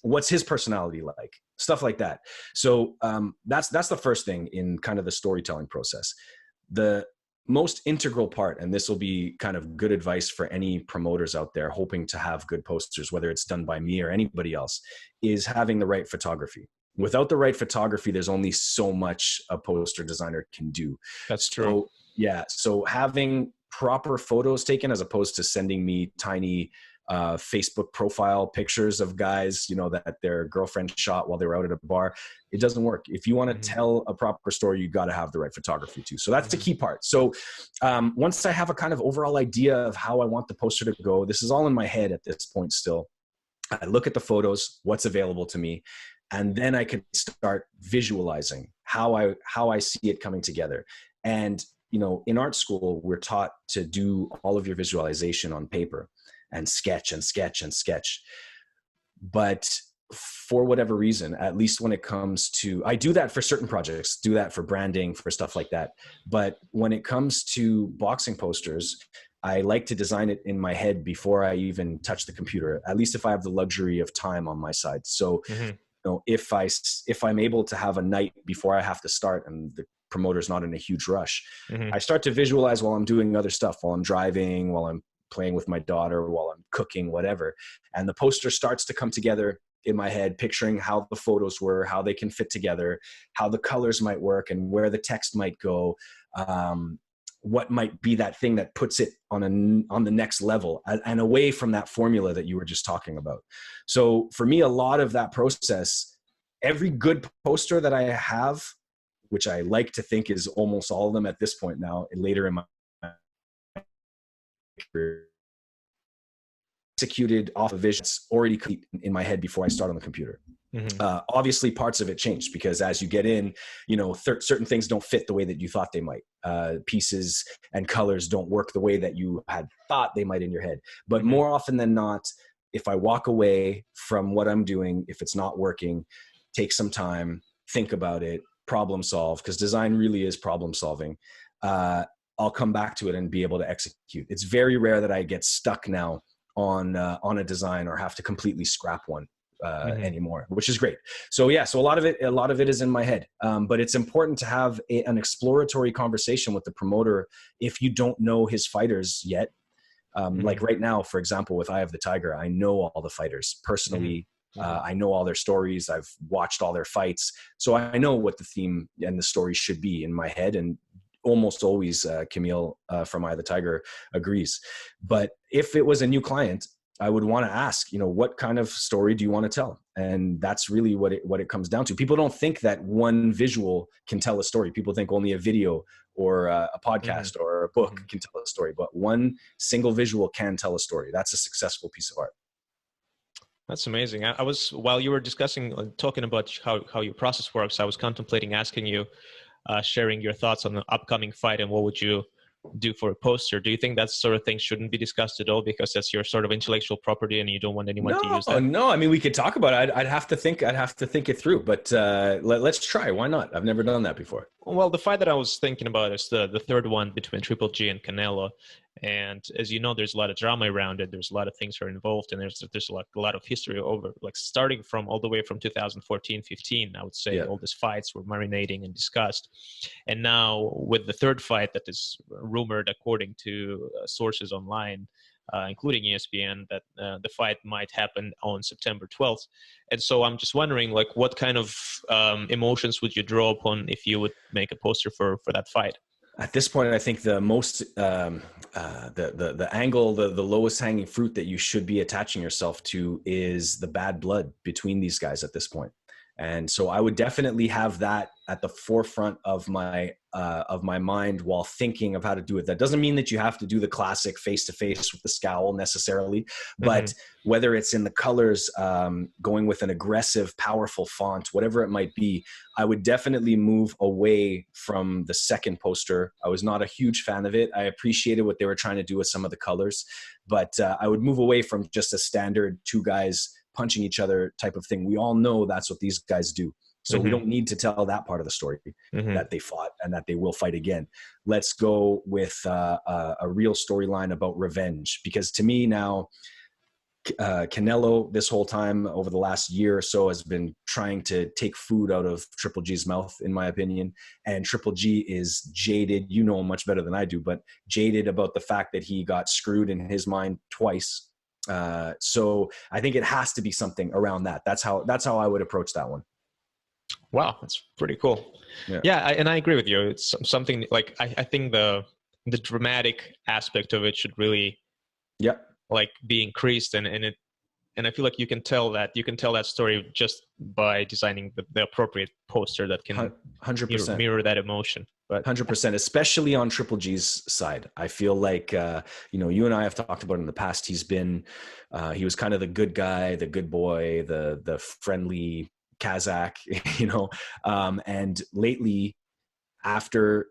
What's his personality like? Stuff like that. So that's the first thing in kind of the storytelling process. The most integral part, and this will be kind of good advice for any promoters out there hoping to have good posters, whether it's done by me or anybody else, is having the right photography. Without the right photography, there's only so much a poster designer can do. That's true. So having proper photos taken, as opposed to sending me tiny Facebook profile pictures of guys, that their girlfriend shot while they were out at a bar. It doesn't work. If you want to tell a proper story, you got to have the right photography too. So that's the key part. So once I have a kind of overall idea of how I want the poster to go, this is all in my head at this point still. I look at the photos, what's available to me. and then I could start visualizing how I see it coming together. And in art school, we're taught to do all of your visualization on paper and sketch and sketch and sketch. But for whatever reason, at least when it comes to, I do that for certain projects, do that for branding, for stuff like that. But when it comes to boxing posters, I like to design it in my head before I even touch the computer, at least if I have the luxury of time on my side. So, if I'm able to have a night before I have to start and the promoter's not in a huge rush, I start to visualize while I'm doing other stuff, while I'm driving, while I'm playing with my daughter, while I'm cooking, whatever. And the poster starts to come together in my head, picturing how the photos were, how they can fit together, how the colors might work, and where the text might go. What might be that thing that puts it on the next level and away from that formula that you were just talking about. So for me, a lot of that process, every good poster that I have, which I like to think is almost all of them at this point now, later in my career, executed off of visions already in my head before I start on the computer. Obviously parts of it changed because as you get in, certain things don't fit the way that you thought they might. Pieces and colors don't work the way that you had thought they might in your head. But more often than not, if I walk away from what I'm doing, if it's not working, take some time, think about it, problem solve, because design really is problem solving. I'll come back to it and be able to execute. It's very rare that I get stuck now on a design or have to completely scrap one anymore, which is great. So yeah, so a lot of it is in my head. But it's important to have an exploratory conversation with the promoter if you don't know his fighters yet. Like right now, for example, with Eye of the Tiger, I know all the fighters personally. I know all their stories. I've watched all their fights. So I know what the theme and the story should be in my head. And almost always Camille from Eye of the Tiger agrees. But if it was a new client, I would want to ask, what kind of story do you want to tell? And that's really what it comes down to. People don't think that one visual can tell a story. People think only a video or a podcast or a book can tell a story, but one single visual can tell a story. That's a successful piece of art. That's amazing. I was, while you were talking about how your process works, I was contemplating asking you, sharing your thoughts on the upcoming fight and what would you do for a poster. Do you think that sort of thing shouldn't be discussed at all because that's your sort of intellectual property and you don't want anyone to use that? No, I mean, we could talk about it. I'd have to think it through, but let's try. Why not? I've never done that before. Well, the fight that I was thinking about is the third one between Triple G and Canelo. And as you know, there's a lot of drama around it. There's a lot of things that are involved, and there's a lot of history over, like starting from all the way from 2014-15. I would say all these fights were marinating and discussed, and now with the third fight that is rumored, according to sources online, including ESPN, that the fight might happen on September 12th. And so I'm just wondering, like, what kind of emotions would you draw upon if you would make a poster for that fight? At this point, I think the most, the angle, the lowest hanging fruit that you should be attaching yourself to is the bad blood between these guys at this point. And so I would definitely have that at the forefront of my mind while thinking of how to do it. That doesn't mean that you have to do the classic face-to-face with the scowl necessarily, but whether it's in the colors, going with an aggressive, powerful font, whatever it might be, I would definitely move away from the second poster. I was not a huge fan of it. I appreciated what they were trying to do with some of the colors, but I would move away from just a standard two guys punching each other type of thing. We all know that's what these guys do. So we don't need to tell that part of the story that they fought and that they will fight again. Let's go with a real storyline about revenge. Because to me now, Canelo this whole time over the last year or so has been trying to take food out of Triple G's mouth, in my opinion. And Triple G is jaded. You know him much better than I do, but jaded about the fact that he got screwed in his mind twice. So I think it has to be something around that. That's how I would approach that one. Wow, that's pretty cool. Yeah, and I agree with you. It's something like I think the dramatic aspect of it should really like be increased, and I feel like you can tell that story just by designing the appropriate poster that can 100% mirror that emotion. But 100%, especially on Triple G's side. I feel like, you and I have talked about in the past, he was kind of the good guy, the good boy, the friendly, Kazakh, and lately, after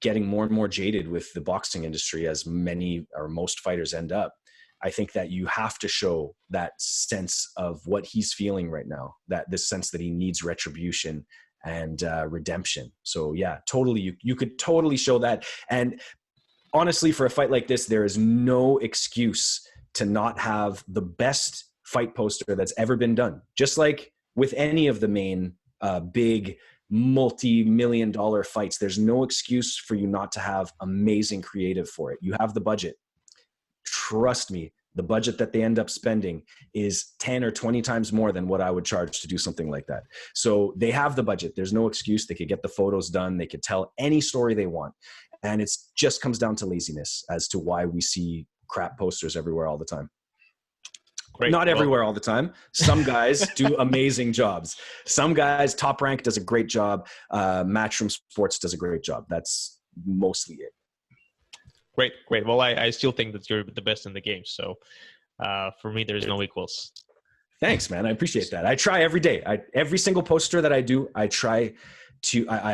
getting more and more jaded with the boxing industry, as many or most fighters end up, I think that you have to show that sense of what he's feeling right now, that this sense that he needs retribution and redemption. So yeah, totally. You could totally show that. And honestly, for a fight like this, there is no excuse to not have the best fight poster that's ever been done. Just like with any of the main big multi-million-dollar fights, there's no excuse for you not to have amazing creative for it. You have the budget. Trust me, the budget that they end up spending is 10 or 20 times more than what I would charge to do something like that. So they have the budget. There's no excuse. They could get the photos done. They could tell any story they want. And it just comes down to laziness as to why we see crap posters everywhere all the time. Great. Not everywhere all the time. Some guys do amazing jobs. Some guys, Top Rank does a great job. Matchroom Sports does a great job. That's mostly it. Great. Well, I still think that you're the best in the game. So for me, there's no equals. Thanks, man. I appreciate that. I try every day. Every single poster that I do, I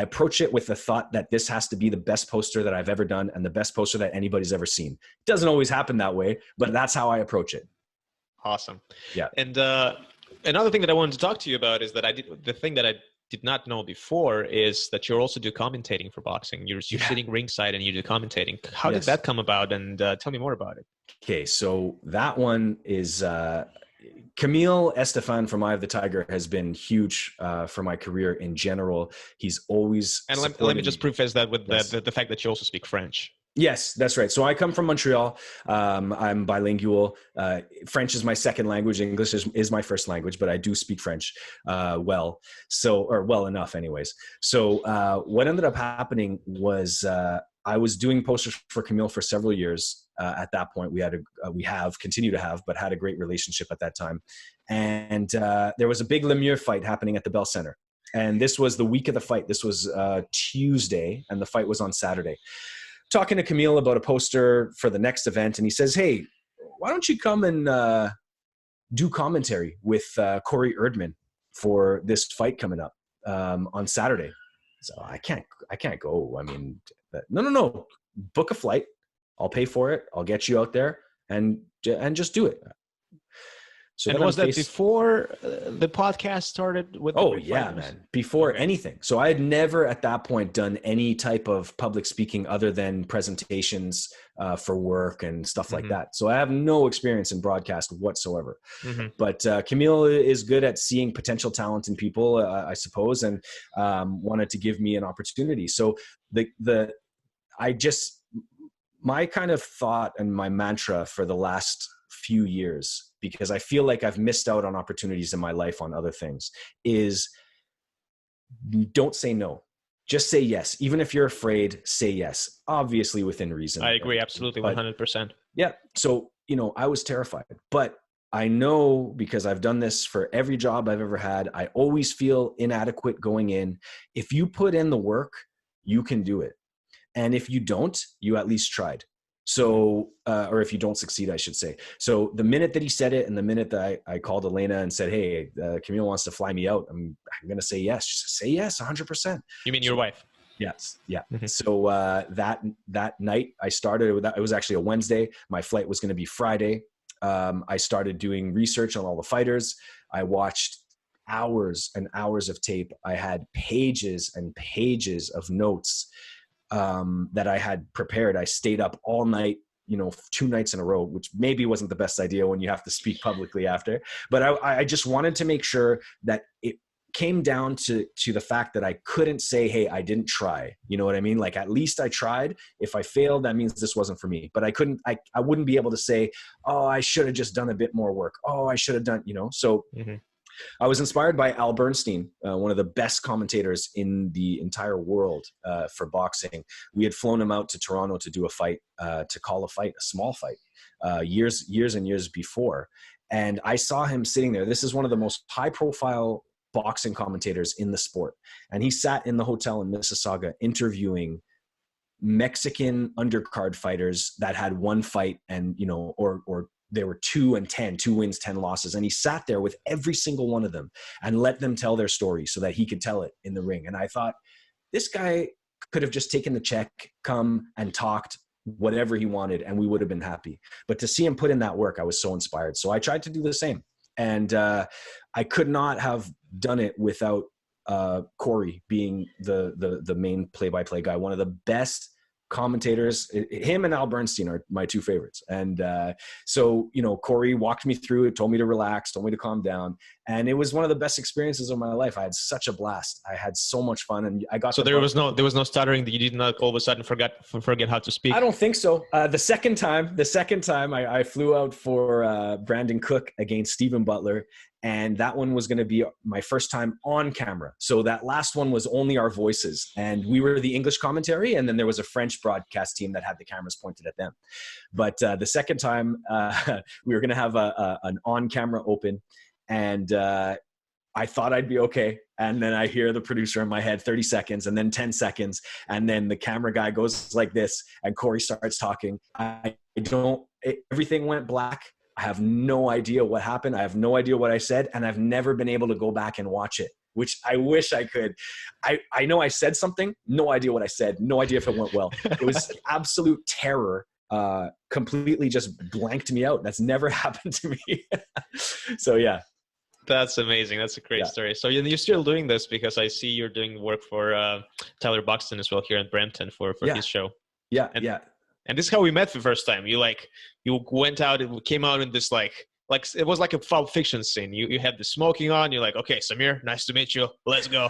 approach it with the thought that this has to be the best poster that I've ever done and the best poster that anybody's ever seen. It doesn't always happen that way, but that's how I approach it. Awesome. Yeah. And another thing that I wanted to talk to you about is that the thing that I did not know before is that you also do commentating for boxing. You're sitting ringside and you do commentating. How did that come about? And tell me more about it. Okay. So that one is, Camille Estefan from Eye of the Tiger has been huge for my career in general. He's always let me just preface that with the fact that you also speak French. Yes, that's right. So I come from Montreal. I'm bilingual. French is my second language. English is my first language, but I do speak French well enough anyways. So what ended up happening was I was doing posters for Camille for several years. At that point, continue to have, but had a great relationship at that time. And there was a big Lemieux fight happening at the Bell Center. And this was the week of the fight. This was Tuesday, and the fight was on Saturday. Talking to Camille about a poster for the next event, and he says, "Hey, why don't you come and do commentary with Corey Erdman for this fight coming up on Saturday?" So I can't go. I mean, no. Book a flight. I'll pay for it. I'll get you out there and just do it. So and was that before the podcast started? Man. Before anything. So I had never at that point done any type of public speaking other than presentations for work and stuff like that. So I have no experience in broadcast whatsoever. But Camille is good at seeing potential talent in people, I suppose, and wanted to give me an opportunity. So my kind of thought and my mantra for the last few years, because I feel like I've missed out on opportunities in my life on other things, is don't say no. Just say yes. Even if you're afraid, say yes. Obviously within reason. I agree. Absolutely. 100%. Yeah. So, I was terrified, but I know, because I've done this for every job I've ever had, I always feel inadequate going in. If you put in the work, you can do it. And if you don't, you at least tried. So, or if you don't succeed, I should say. So the minute that he said it, and the minute that I called Elena and said, "Hey, Camille wants to fly me out," I'm going to say yes. Just say yes, 100%. You mean your wife? Yes. Yeah. So that night I started, it was actually a Wednesday. My flight was going to be Friday. I started doing research on all the fighters. I watched hours and hours of tape. I had pages and pages of notes that I had prepared. I stayed up all night, 2 nights in a row, which maybe wasn't the best idea when you have to speak publicly after, but I just wanted to make sure that it came down to the fact that I couldn't say, "Hey, I didn't try." You know what I mean? Like, at least I tried. If I failed, that means this wasn't for me. But I wouldn't be able to say, "Oh, I should have just done a bit more work. Oh, I should have done," So I was inspired by Al Bernstein, one of the best commentators in the entire world for boxing. We had flown him out to Toronto to do a fight, to call a fight, a small fight, years and years before. And I saw him sitting there. This is one of the most high-profile boxing commentators in the sport. And he sat in the hotel in Mississauga interviewing Mexican undercard fighters that had one fight and, or they were 2-10, 2 wins, 10 losses. And he sat there with every single one of them and let them tell their story so that he could tell it in the ring. And I thought, this guy could have just taken the check, come and talked whatever he wanted, and we would have been happy. But to see him put in that work, I was so inspired. So I tried to do the same. And I could not have done it without Corey being the main play-by-play guy, one of the best commentators. Him and Al Bernstein are my two favorites. And so, you know, Corey walked me through it, told me to relax, told me to calm down. And it was one of the best experiences of my life. I had such a blast. I had so much fun. And I got, so there was no stuttering, that you did not all of a sudden forget how to speak? I don't think so. The second time I flew out for Brandon Cook against Stephen Butler. And that one was going to be my first time on camera. So that last one was only our voices. And we were the English commentary. And then there was a French broadcast team that had the cameras pointed at them. But the second time, we were going to have an on-camera open. And I thought I'd be okay. And then I hear the producer in my head, 30 seconds, and then 10 seconds. And then the camera guy goes like this, and Corey starts talking. Everything went black. I have no idea what happened. I have no idea what I said. And I've never been able to go back and watch it, which I wish I could. I know I said something, no idea what I said, no idea if it went well. It was absolute terror. Completely just blanked me out. That's never happened to me. So yeah. That's amazing. That's a great story. So you're still doing this, because I see you're doing work for Tyler Buxton as well here in Brampton for his show. Yeah. And this is how we met for the first time. You went out and came out in this like it was like a Pulp Fiction scene. You had the smoking on. You're like, okay, Samir, nice to meet you. Let's go.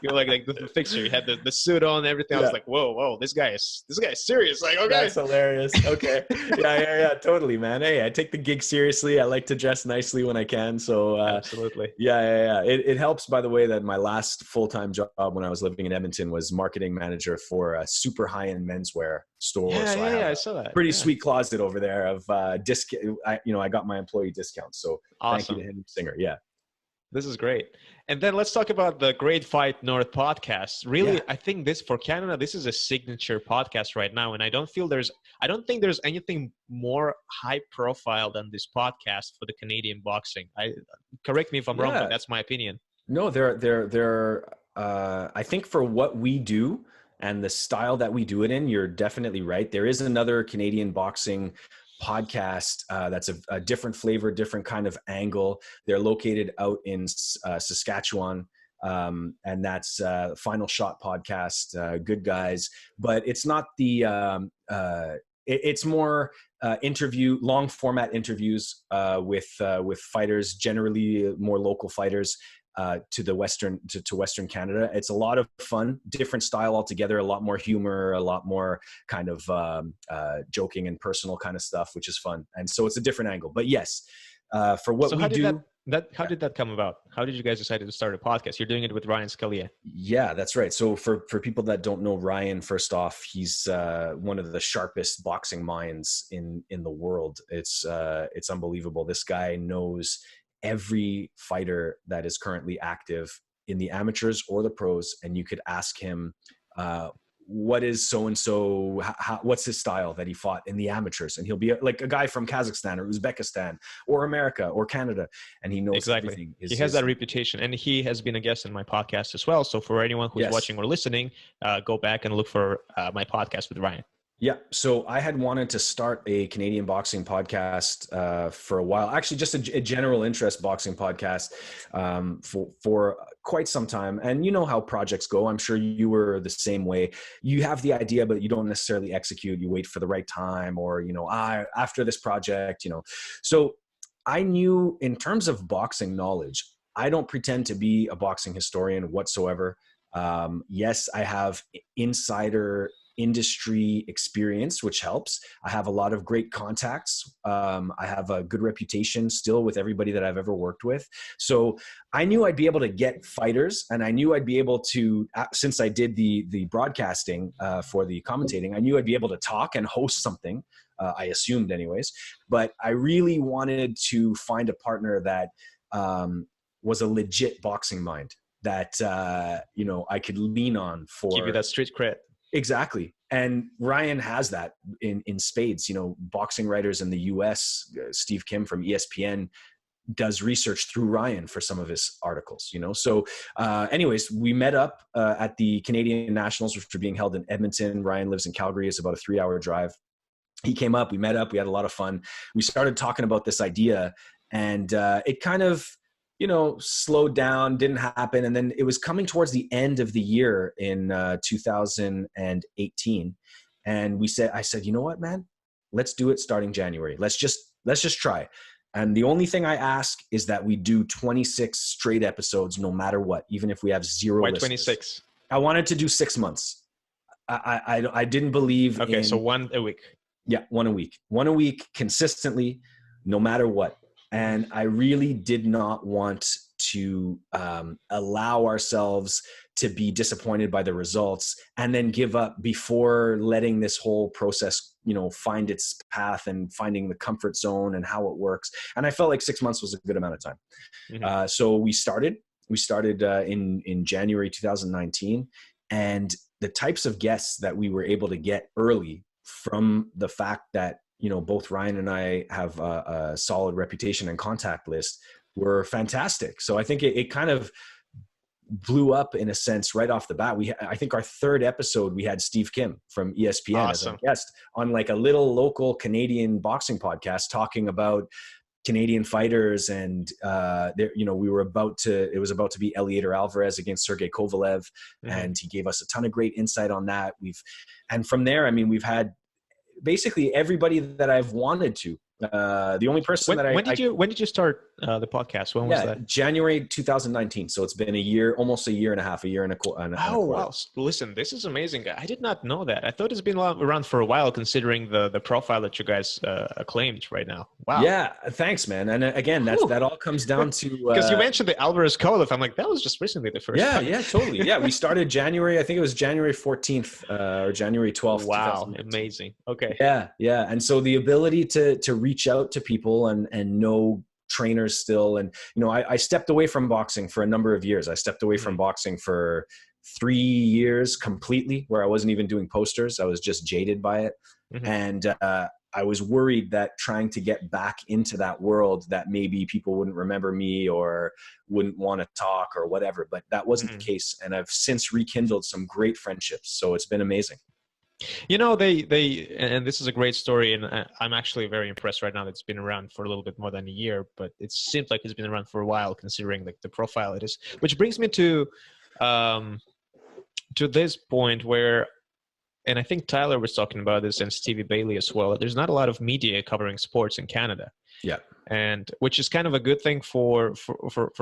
You're like the fixer. You had the suit on and everything. I was like, whoa, this guy is serious. Like, okay. That's hilarious. Okay. Yeah, totally, man. Hey, I take the gig seriously. I like to dress nicely when I can. So absolutely. Yeah. It helps, by the way, that my last full-time job when I was living in Edmonton was marketing manager for a super high-end menswear store. I saw that. Pretty sweet closet over there of I got my employee discounts. So awesome. Thank you to him, Singer. Yeah. This is great. And then let's talk about the Gr8 Fight North podcast. Really, I think for Canada, this is a signature podcast right now. And I don't think there's anything more high profile than this podcast for the Canadian boxing. Correct me if I'm wrong, but that's my opinion. No, I think for what we do and the style that we do it in, you're definitely right. There is another Canadian boxing podcast that's a different flavor, different kind of angle. They're located out in Saskatchewan, and that's Final Shot podcast. Good guys, but it's not the. It's more long format interviews with fighters, generally more local fighters. To Western Canada. It's a lot of fun, different style altogether, a lot more humor, a lot more kind of joking and personal kind of stuff, which is fun. And so it's a different angle. But yes, for what we do. How did that come about? How did you guys decide to start a podcast? You're doing it with Ryan Scalia. Yeah, that's right. So for people that don't know Ryan, first off, he's one of the sharpest boxing minds in the world. It's unbelievable. This guy knows every fighter that is currently active in the amateurs or the pros, and you could ask him, what is so-and-so, what's his style that he fought in the amateurs? And he'll be like a guy from Kazakhstan or Uzbekistan or America or Canada, and he knows everything. He has that reputation, and he has been a guest in my podcast as well. So for anyone who's watching or listening, go back and look for my podcast with Ryan. Yeah. So I had wanted to start a Canadian boxing podcast for a while, actually just a general interest boxing podcast for quite some time. And you know how projects go. I'm sure you were the same way. You have the idea, but you don't necessarily execute. You wait for the right time, or, after this project, So I knew, in terms of boxing knowledge, I don't pretend to be a boxing historian whatsoever. Yes, I have insider industry experience, which helps. I have a lot of great contacts. I have a good reputation still with everybody that I've ever worked with. So I knew I'd be able to get fighters, and I knew I'd be able to, since I did the broadcasting for the commentating, I knew I'd be able to talk and host something. I assumed anyways, but I really wanted to find a partner that was a legit boxing mind that, I could lean on for. Give you that street cred. Exactly. And Ryan has that in spades. You know, boxing writers in the US, Steve Kim from ESPN does research through Ryan for some of his articles, you know? So anyways, we met up at the Canadian Nationals, which are being held in Edmonton. Ryan lives in Calgary. It's about a 3-hour drive. He came up, we met up, we had a lot of fun. We started talking about this idea, and it kind of, you know, slowed down, didn't happen. And then it was coming towards the end of the year in 2018. And I said, you know what, man, let's do it starting January. Let's just try. And the only thing I ask is that we do 26 straight episodes, no matter what, even if we have 0 Why listeners. 26? I wanted to do 6 months. I didn't believe Okay, so 1 a week. Yeah, 1 a week. 1 a week consistently, no matter what. And I really did not want to allow ourselves to be disappointed by the results and then give up before letting this whole process, you know, find its path and finding the comfort zone and how it works. And I felt like 6 months was a good amount of time. Mm-hmm. So we started in January 2019, and the types of guests that we were able to get early, from the fact that, you know, both Ryan and I have a solid reputation and contact list, were fantastic. So I think it kind of blew up in a sense right off the bat. I think our 3rd episode, we had Steve Kim from ESPN as a guest on like a little local Canadian boxing podcast, talking about Canadian fighters. And you know, it was about to be Eliader Alvarez against Sergey Kovalev. Mm-hmm. And he gave us a ton of great insight on that. And from there, I mean, we've had basically everybody that I've wanted to. The only person when did you start the podcast? When was that? January 2019. So it's been a year, almost a year and a half, a year and a quarter. Oh, wow. Listen, this is amazing. I did not know that. I thought it's been around for a while, considering the profile that you guys acclaimed right now. Wow. Yeah. Thanks, man. And again, that all comes down to, because you mentioned the Alvarez Kovalev. I'm like, that was just recently the first time. Yeah, totally. Yeah. We started January, I think it was January 14th or January 12th. Wow. Amazing. Okay. Yeah. Yeah. And so the ability to reach out to people and know trainers still. And, you know, I stepped away from boxing for a number of years. I stepped away from boxing for 3 years completely, where I wasn't even doing posters. I was just jaded by it. Mm-hmm. And I was worried that trying to get back into that world, that maybe people wouldn't remember me or wouldn't want to talk or whatever. But that wasn't the case. And I've since rekindled some great friendships. So it's been amazing. You know, and this is a great story, and I'm actually very impressed right now that it's been around for a little bit more than a year, but it seems like it's been around for a while, considering like the profile it is. Which brings me to this point where, and I think Tyler was talking about this, and Stevie Bailey as well, there's not a lot of media covering sports in Canada. Yeah. And which is kind of a good thing for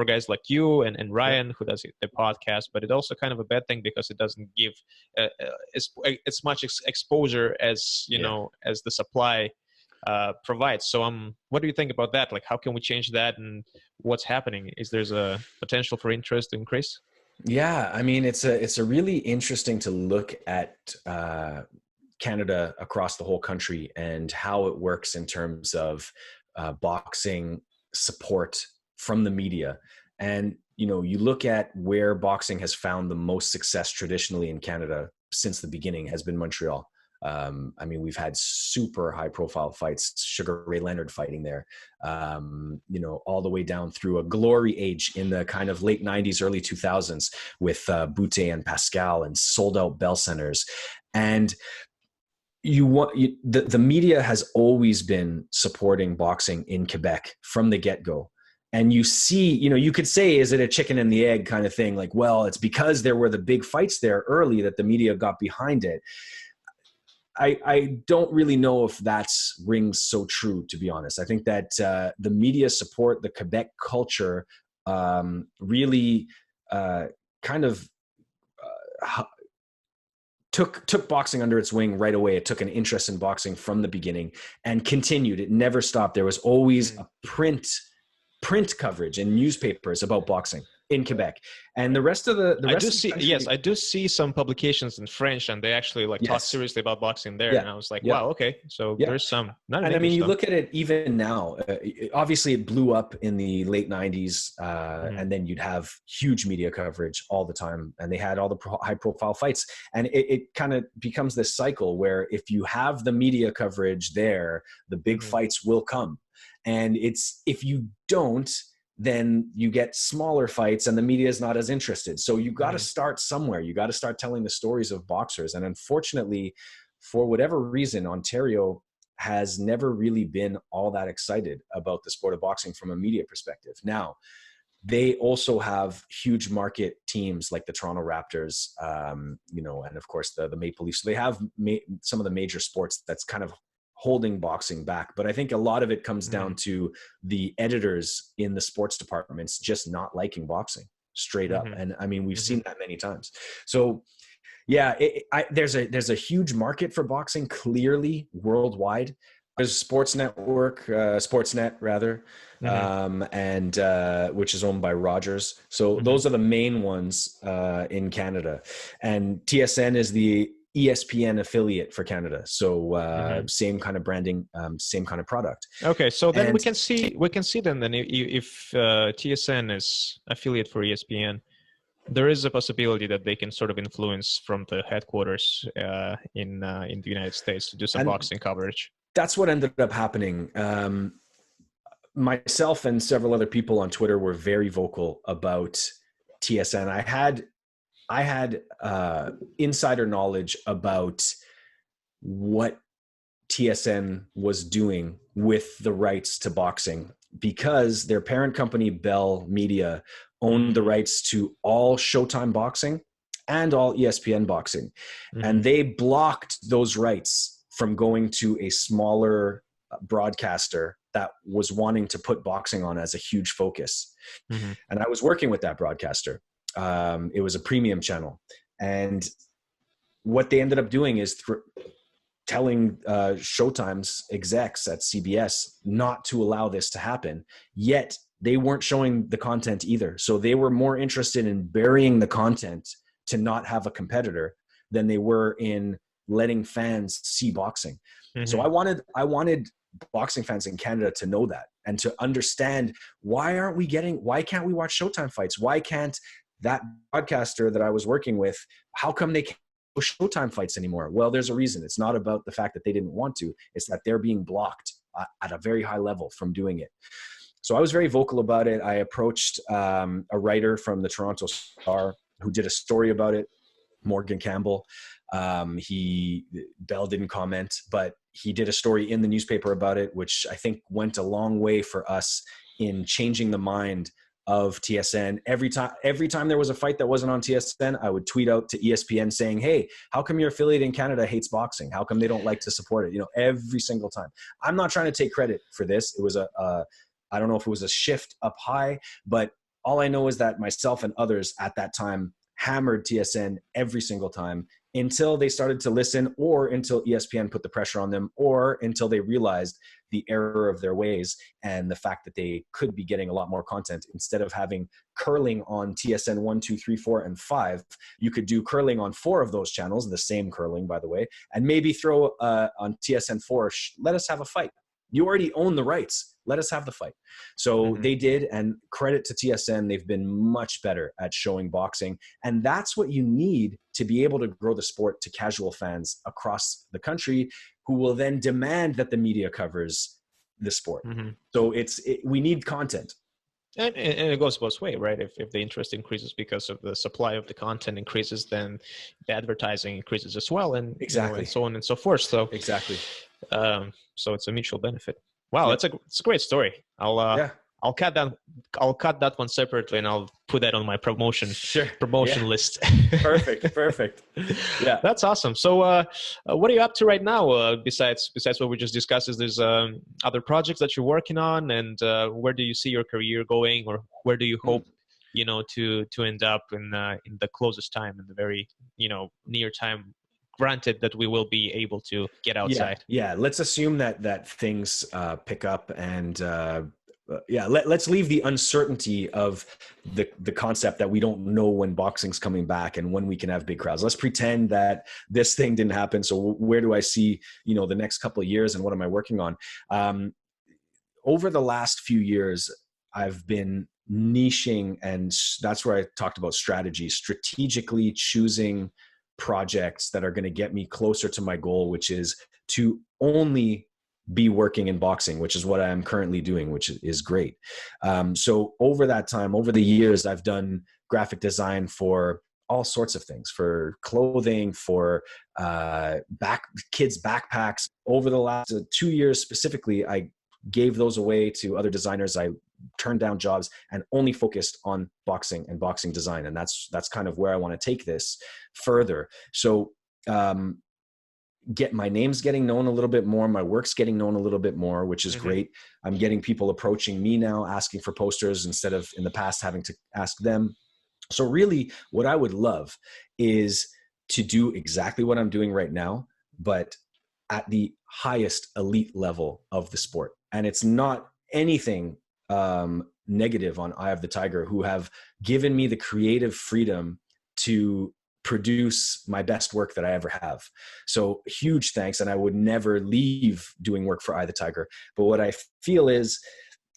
guys like you and Ryan, who does the podcast, but it's also kind of a bad thing because it doesn't give as much exposure as, you know, as the supply provides. So what do you think about that? Like, how can we change that, and what's happening? Is there's a potential for interest to increase? Yeah, I mean, it's a really interesting to look at Canada across the whole country and how it works in terms of boxing support from the media. And, you know, you look at where boxing has found the most success traditionally in Canada since the beginning has been Montreal. I mean, we've had super high profile fights, Sugar Ray Leonard fighting there, you know, all the way down through a glory age in the kind of late 90s, early 2000s with Boutte and Pascal and sold out Bell Centers. And the media has always been supporting boxing in Quebec from the get-go. And you see, you know, you could say, is it a chicken and the egg kind of thing? Like, well, it's because there were the big fights there early that the media got behind it. I don't really know if that's rings so true, to be honest. I think that the media support, the Quebec culture, really kind of took boxing under its wing right away. It took an interest in boxing from the beginning and continued. It never stopped. There was always a print coverage in newspapers about boxing. in Quebec, and the rest of the I rest do of the see, country, yes, I do see some publications in French, and they actually like talk yes, seriously about boxing there. yeah, And I was like, yeah, wow, okay, so yeah. there's some, not in And I mean, English you though. look at it even now. Obviously, it blew up in the late '90s, and then you'd have huge media coverage all the time, and they had all the high-profile fights. And it kind of becomes this cycle where if you have the media coverage there, the big fights will come. And it's if you don't, then you get smaller fights, and the media is not as interested. So you got to start somewhere. You got to start telling the stories of boxers. And unfortunately, for whatever reason, Ontario has never really been all that excited about the sport of boxing from a media perspective. Now, they also have huge market teams like the Toronto Raptors, you know, and of course the Maple Leafs. So they have some of the major sports that's kind of holding boxing back. But I think a lot of it comes down to the editors in the sports departments just not liking boxing straight up. And I mean, we've seen that many times. So yeah, there's a huge market for boxing clearly worldwide. There's Sportsnet rather, and which is owned by Rogers. So those are the main ones in Canada, and TSN is the ESPN affiliate for Canada. So same kind of branding, same kind of product. Okay, so then we can see then if TSN is affiliate for ESPN, there is a possibility that they can sort of influence from the headquarters in the United States to do some boxing coverage. That's what ended up happening. Myself and several other people on Twitter were very vocal about TSN. I had insider knowledge about what TSN was doing with the rights to boxing because their parent company, Bell Media, owned the rights to all Showtime boxing and all ESPN boxing. And they blocked those rights from going to a smaller broadcaster that was wanting to put boxing on as a huge focus. And I was working with that broadcaster. It was a premium channel. And what they ended up doing is telling Showtime's execs at CBS not to allow this to happen. Yet they weren't showing the content either. So they were more interested in burying the content to not have a competitor than they were in letting fans see boxing. So I wanted boxing fans in Canada to know that and to understand why can't we watch Showtime fights? Why can't that broadcaster that I was working with, how come they can't show Showtime fights anymore? Well, there's a reason. It's not about the fact that they didn't want to. It's that they're being blocked at a very high level from doing it. So I was very vocal about it. I approached a writer from the Toronto Star who did a story about it, Morgan Campbell. Bell didn't comment, but he did a story in the newspaper about it, which I think went a long way for us in changing the mind of TSN. Every time there was a fight that wasn't on TSN, I would tweet out to ESPN saying, hey, how come your affiliate in Canada hates boxing? How come they don't like to support it? You know, every single time. I'm not trying to take credit for this. It was I don't know if it was a shift up high, but all I know is that myself and others at that time hammered TSN every single time until they started to listen, or until ESPN put the pressure on them, or until they realized the error of their ways and the fact that they could be getting a lot more content. Instead of having curling on TSN 1, 2, 3, 4, and 5, you could do curling on 4 of those channels, the same curling, by the way, and maybe throw on TSN 4, let us have a fight. You already own the rights. Let us have the fight. So they did, and credit to TSN, they've been much better at showing boxing. And that's what you need to be able to grow the sport to casual fans across the country, who will then demand that the media covers the sport. So we need content. And it goes both ways, right? If the interest increases because of the supply of the content increases, then the advertising increases as well, and exactly, and so on and so forth. So exactly. So it's a mutual benefit. Wow, it's a great story. I'll cut that one separately, and I'll put that on my promotion list. Perfect. Yeah, that's awesome. So, what are you up to right now? Besides what we just discussed, is there's other projects that you're working on, and where do you see your career going, or where do you hope to end up in the closest time, in the very near time? Granted that we will be able to get outside. Yeah. Let's assume that things pick up and let's leave the uncertainty of the concept that we don't know when boxing's coming back and when we can have big crowds. Let's pretend that this thing didn't happen. So where do I see, the next couple of years, and what am I working on? Over the last few years, I've been niching, and that's where I talked about strategy, strategically choosing projects that are going to get me closer to my goal, which is to only be working in boxing, which is what I am currently doing, which is great. So over that time, over the years, I've done graphic design for all sorts of things, for clothing, for kids' backpacks. Over the last 2 years specifically, I gave those away to other designers. I turned down jobs and only focused on boxing and boxing design. And that's kind of where I want to take this further. So, my name's getting known a little bit more. My work's getting known a little bit more, which is great. I'm getting people approaching me now, asking for posters instead of in the past having to ask them. So really what I would love is to do exactly what I'm doing right now, but at the highest elite level of the sport. And it's not anything negative on Eye of the Tiger, who have given me the creative freedom to produce my best work that I ever have. So huge thanks. And I would never leave doing work for Eye of the Tiger. But what I feel is,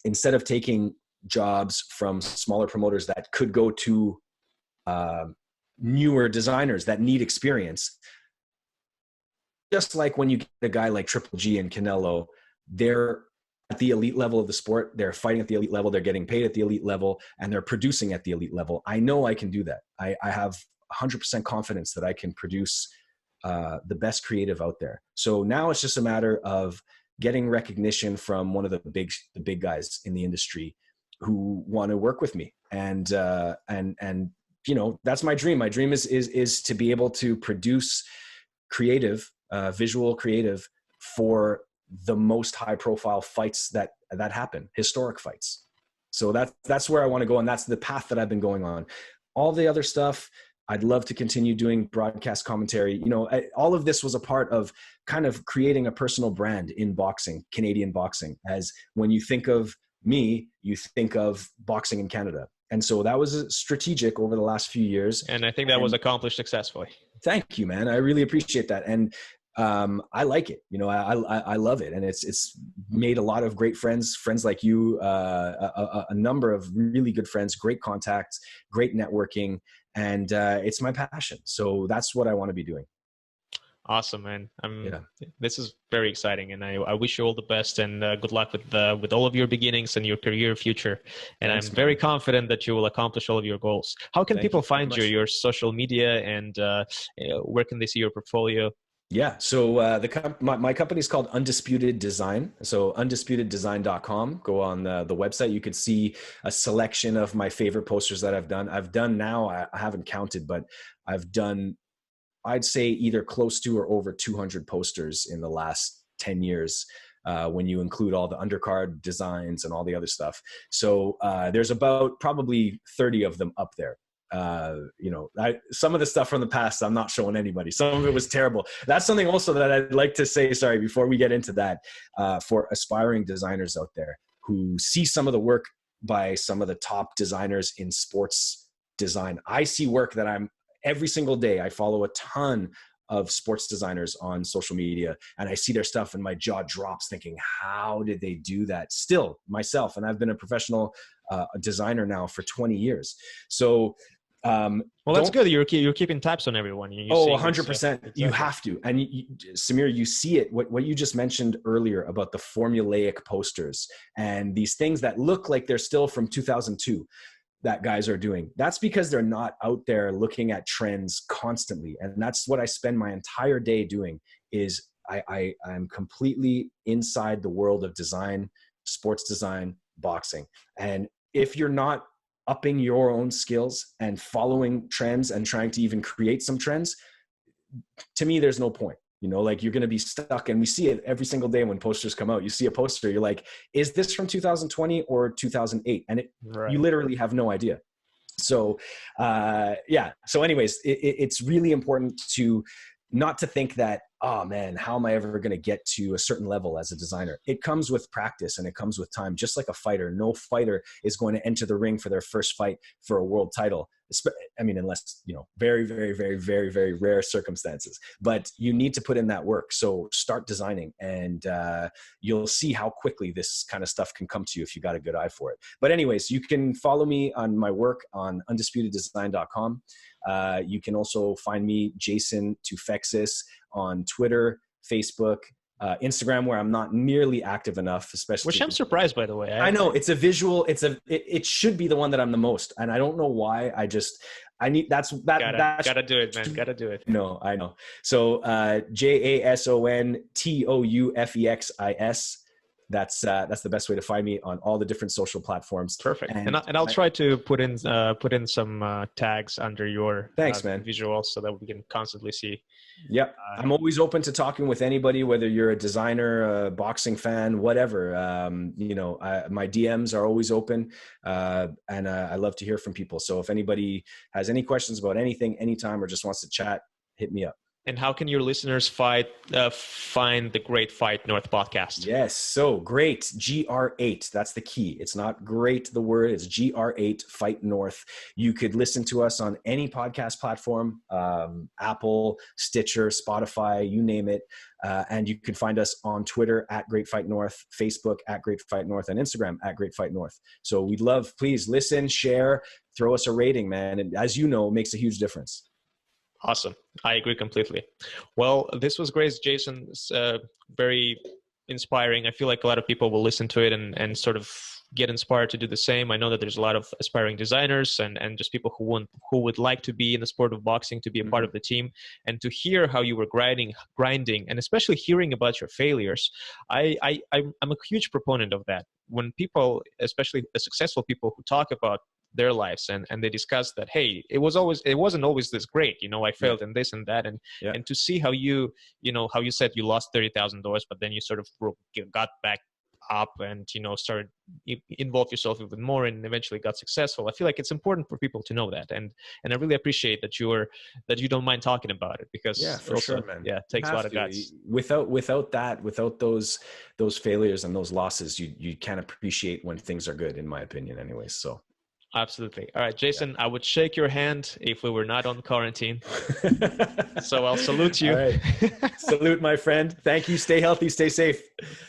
instead of taking jobs from smaller promoters that could go to newer designers that need experience, just like when you get a guy like Triple G and Canelo, they're at the elite level of the sport. They're fighting at the elite level. They're getting paid at the elite level, and they're producing at the elite level. I know I can do that. I have 100% confidence that I can produce the best creative out there. So now it's just a matter of getting recognition from one of the big guys in the industry who want to work with me. And that's my dream. My dream is to be able to produce creative, visual creative for the most high profile fights that happen, historic fights. So that's where I want to go. And that's the path that I've been going on. All the other stuff, I'd love to continue doing broadcast commentary. All of this was a part of kind of creating a personal brand in boxing, Canadian boxing, as when you think of me, you think of boxing in Canada. And so that was strategic over the last few years. And I think that was accomplished successfully. Thank you, man. I really appreciate that. And I like it. I love it. And it's made a lot of great friends like you, a number of really good friends, great contacts, great networking. And it's my passion. So that's what I want to be doing. Awesome, man. This is very exciting, and I wish you all the best and good luck with all of your beginnings and your career future. And Thanks, I'm very confident that you will accomplish all of your goals. How can people find you, your social media, and where can they see your portfolio? Yeah. So my company is called Undisputed Design. So undisputeddesign.com. Go on the website. You could see a selection of my favorite posters that I've done. I haven't counted, but I've done, I'd say, either close to or over 200 posters in the last 10 years. When you include all the undercard designs and all the other stuff. So there's about probably 30 of them up there. Some of the stuff from the past, I'm not showing anybody. Some of it was terrible. That's something also that I'd like to say, sorry, before we get into that, for aspiring designers out there who see some of the work by some of the top designers in sports design. I see work that every single day, I follow a ton of sports designers on social media, and I see their stuff and my jaw drops thinking, how did they do that? Still myself. And I've been a professional designer now for 20 years. So, well, that's good. You're keeping tabs on everyone. 100%. You have to. And Samir, you see it, what you just mentioned earlier about the formulaic posters and these things that look like they're still from 2002 that guys are doing. That's because they're not out there looking at trends constantly. And that's what I spend my entire day doing is I'm completely inside the world of design, sports design, boxing. And if you're not upping your own skills and following trends and trying to even create some trends, to me, there's no point. You're going to be stuck. And we see it every single day when posters come out. You see a poster, you're like, is this from 2020 or 2008? And you literally have no idea. So, So anyways, it's really important to not to think that, oh man, how am I ever going to get to a certain level as a designer? It comes with practice and it comes with time. Just like a fighter, no fighter is going to enter the ring for their first fight for a world title. I mean, unless, very, very, very, very, very rare circumstances, but you need to put in that work. So start designing, and you'll see how quickly this kind of stuff can come to you if you got a good eye for it. But anyways, you can follow me on my work on undisputeddesign.com. You can also find me, Jason Toufexis, on Twitter, Facebook, Instagram, where I'm not nearly active enough, especially. Which I'm surprised, by the way. I know it's a visual. It should be the one that I'm the most, and I don't know why. Gotta do it, man. Gotta do it. No, I know. So JASONTOUFEXIS. That's the best way to find me on all the different social platforms. Perfect. And I'll try to put in some tags under your visuals so that we can constantly see. Yep. I'm always open to talking with anybody, whether you're a designer, a boxing fan, whatever. My DMs are always open, and I love to hear from people. So if anybody has any questions about anything, anytime, or just wants to chat, hit me up. And how can your listeners find the Gr8 Fight North podcast? Yes. So great. Gr8. That's the key. It's not great, the word. It's Gr8 Fight North. You could listen to us on any podcast platform, Apple, Stitcher, Spotify, you name it. And you can find us on Twitter at Gr8 Fight North, Facebook at Gr8 Fight North, and Instagram at Gr8 Fight North. So we'd love, please listen, share, throw us a rating, man. And as you know, it makes a huge difference. Awesome. I agree completely. Well, this was great, Jason. It's very inspiring. I feel like a lot of people will listen to it and sort of get inspired to do the same. I know that there's a lot of aspiring designers and just people who would like to be in the sport of boxing, to be a part of the team, and to hear how you were grinding, and especially hearing about your failures. I'm a huge proponent of that. When people, especially the successful people who talk about their lives and they discuss that, hey, it wasn't always this great, I failed in this and that, and to see how you said you lost $30,000, but then you sort of got back up and started involve yourself even more and eventually got successful. I feel like it's important for people to know that, and I really appreciate that you don't mind talking about it, because for sure, man. It takes a lot of guts. Without those failures and those losses, you can't appreciate when things are good, in my opinion, anyways. So absolutely. All right, Jason, I would shake your hand if we were not on quarantine. So I'll salute you. All right. Salute, my friend. Thank you. Stay healthy. Stay safe.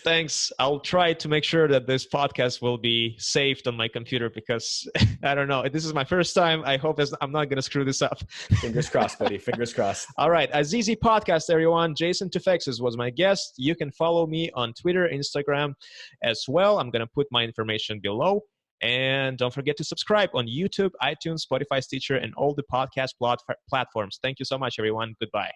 Thanks. I'll try to make sure that this podcast will be saved on my computer, because I don't know. This is my first time. I hope I'm not going to screw this up. Fingers crossed, buddy. Fingers crossed. All right. Azizi podcast, everyone. Jason Toufexis was my guest. You can follow me on Twitter, Instagram as well. I'm going to put my information below. And don't forget to subscribe on YouTube, iTunes, Spotify, Stitcher, and all the podcast platforms. Thank you so much, everyone. Goodbye.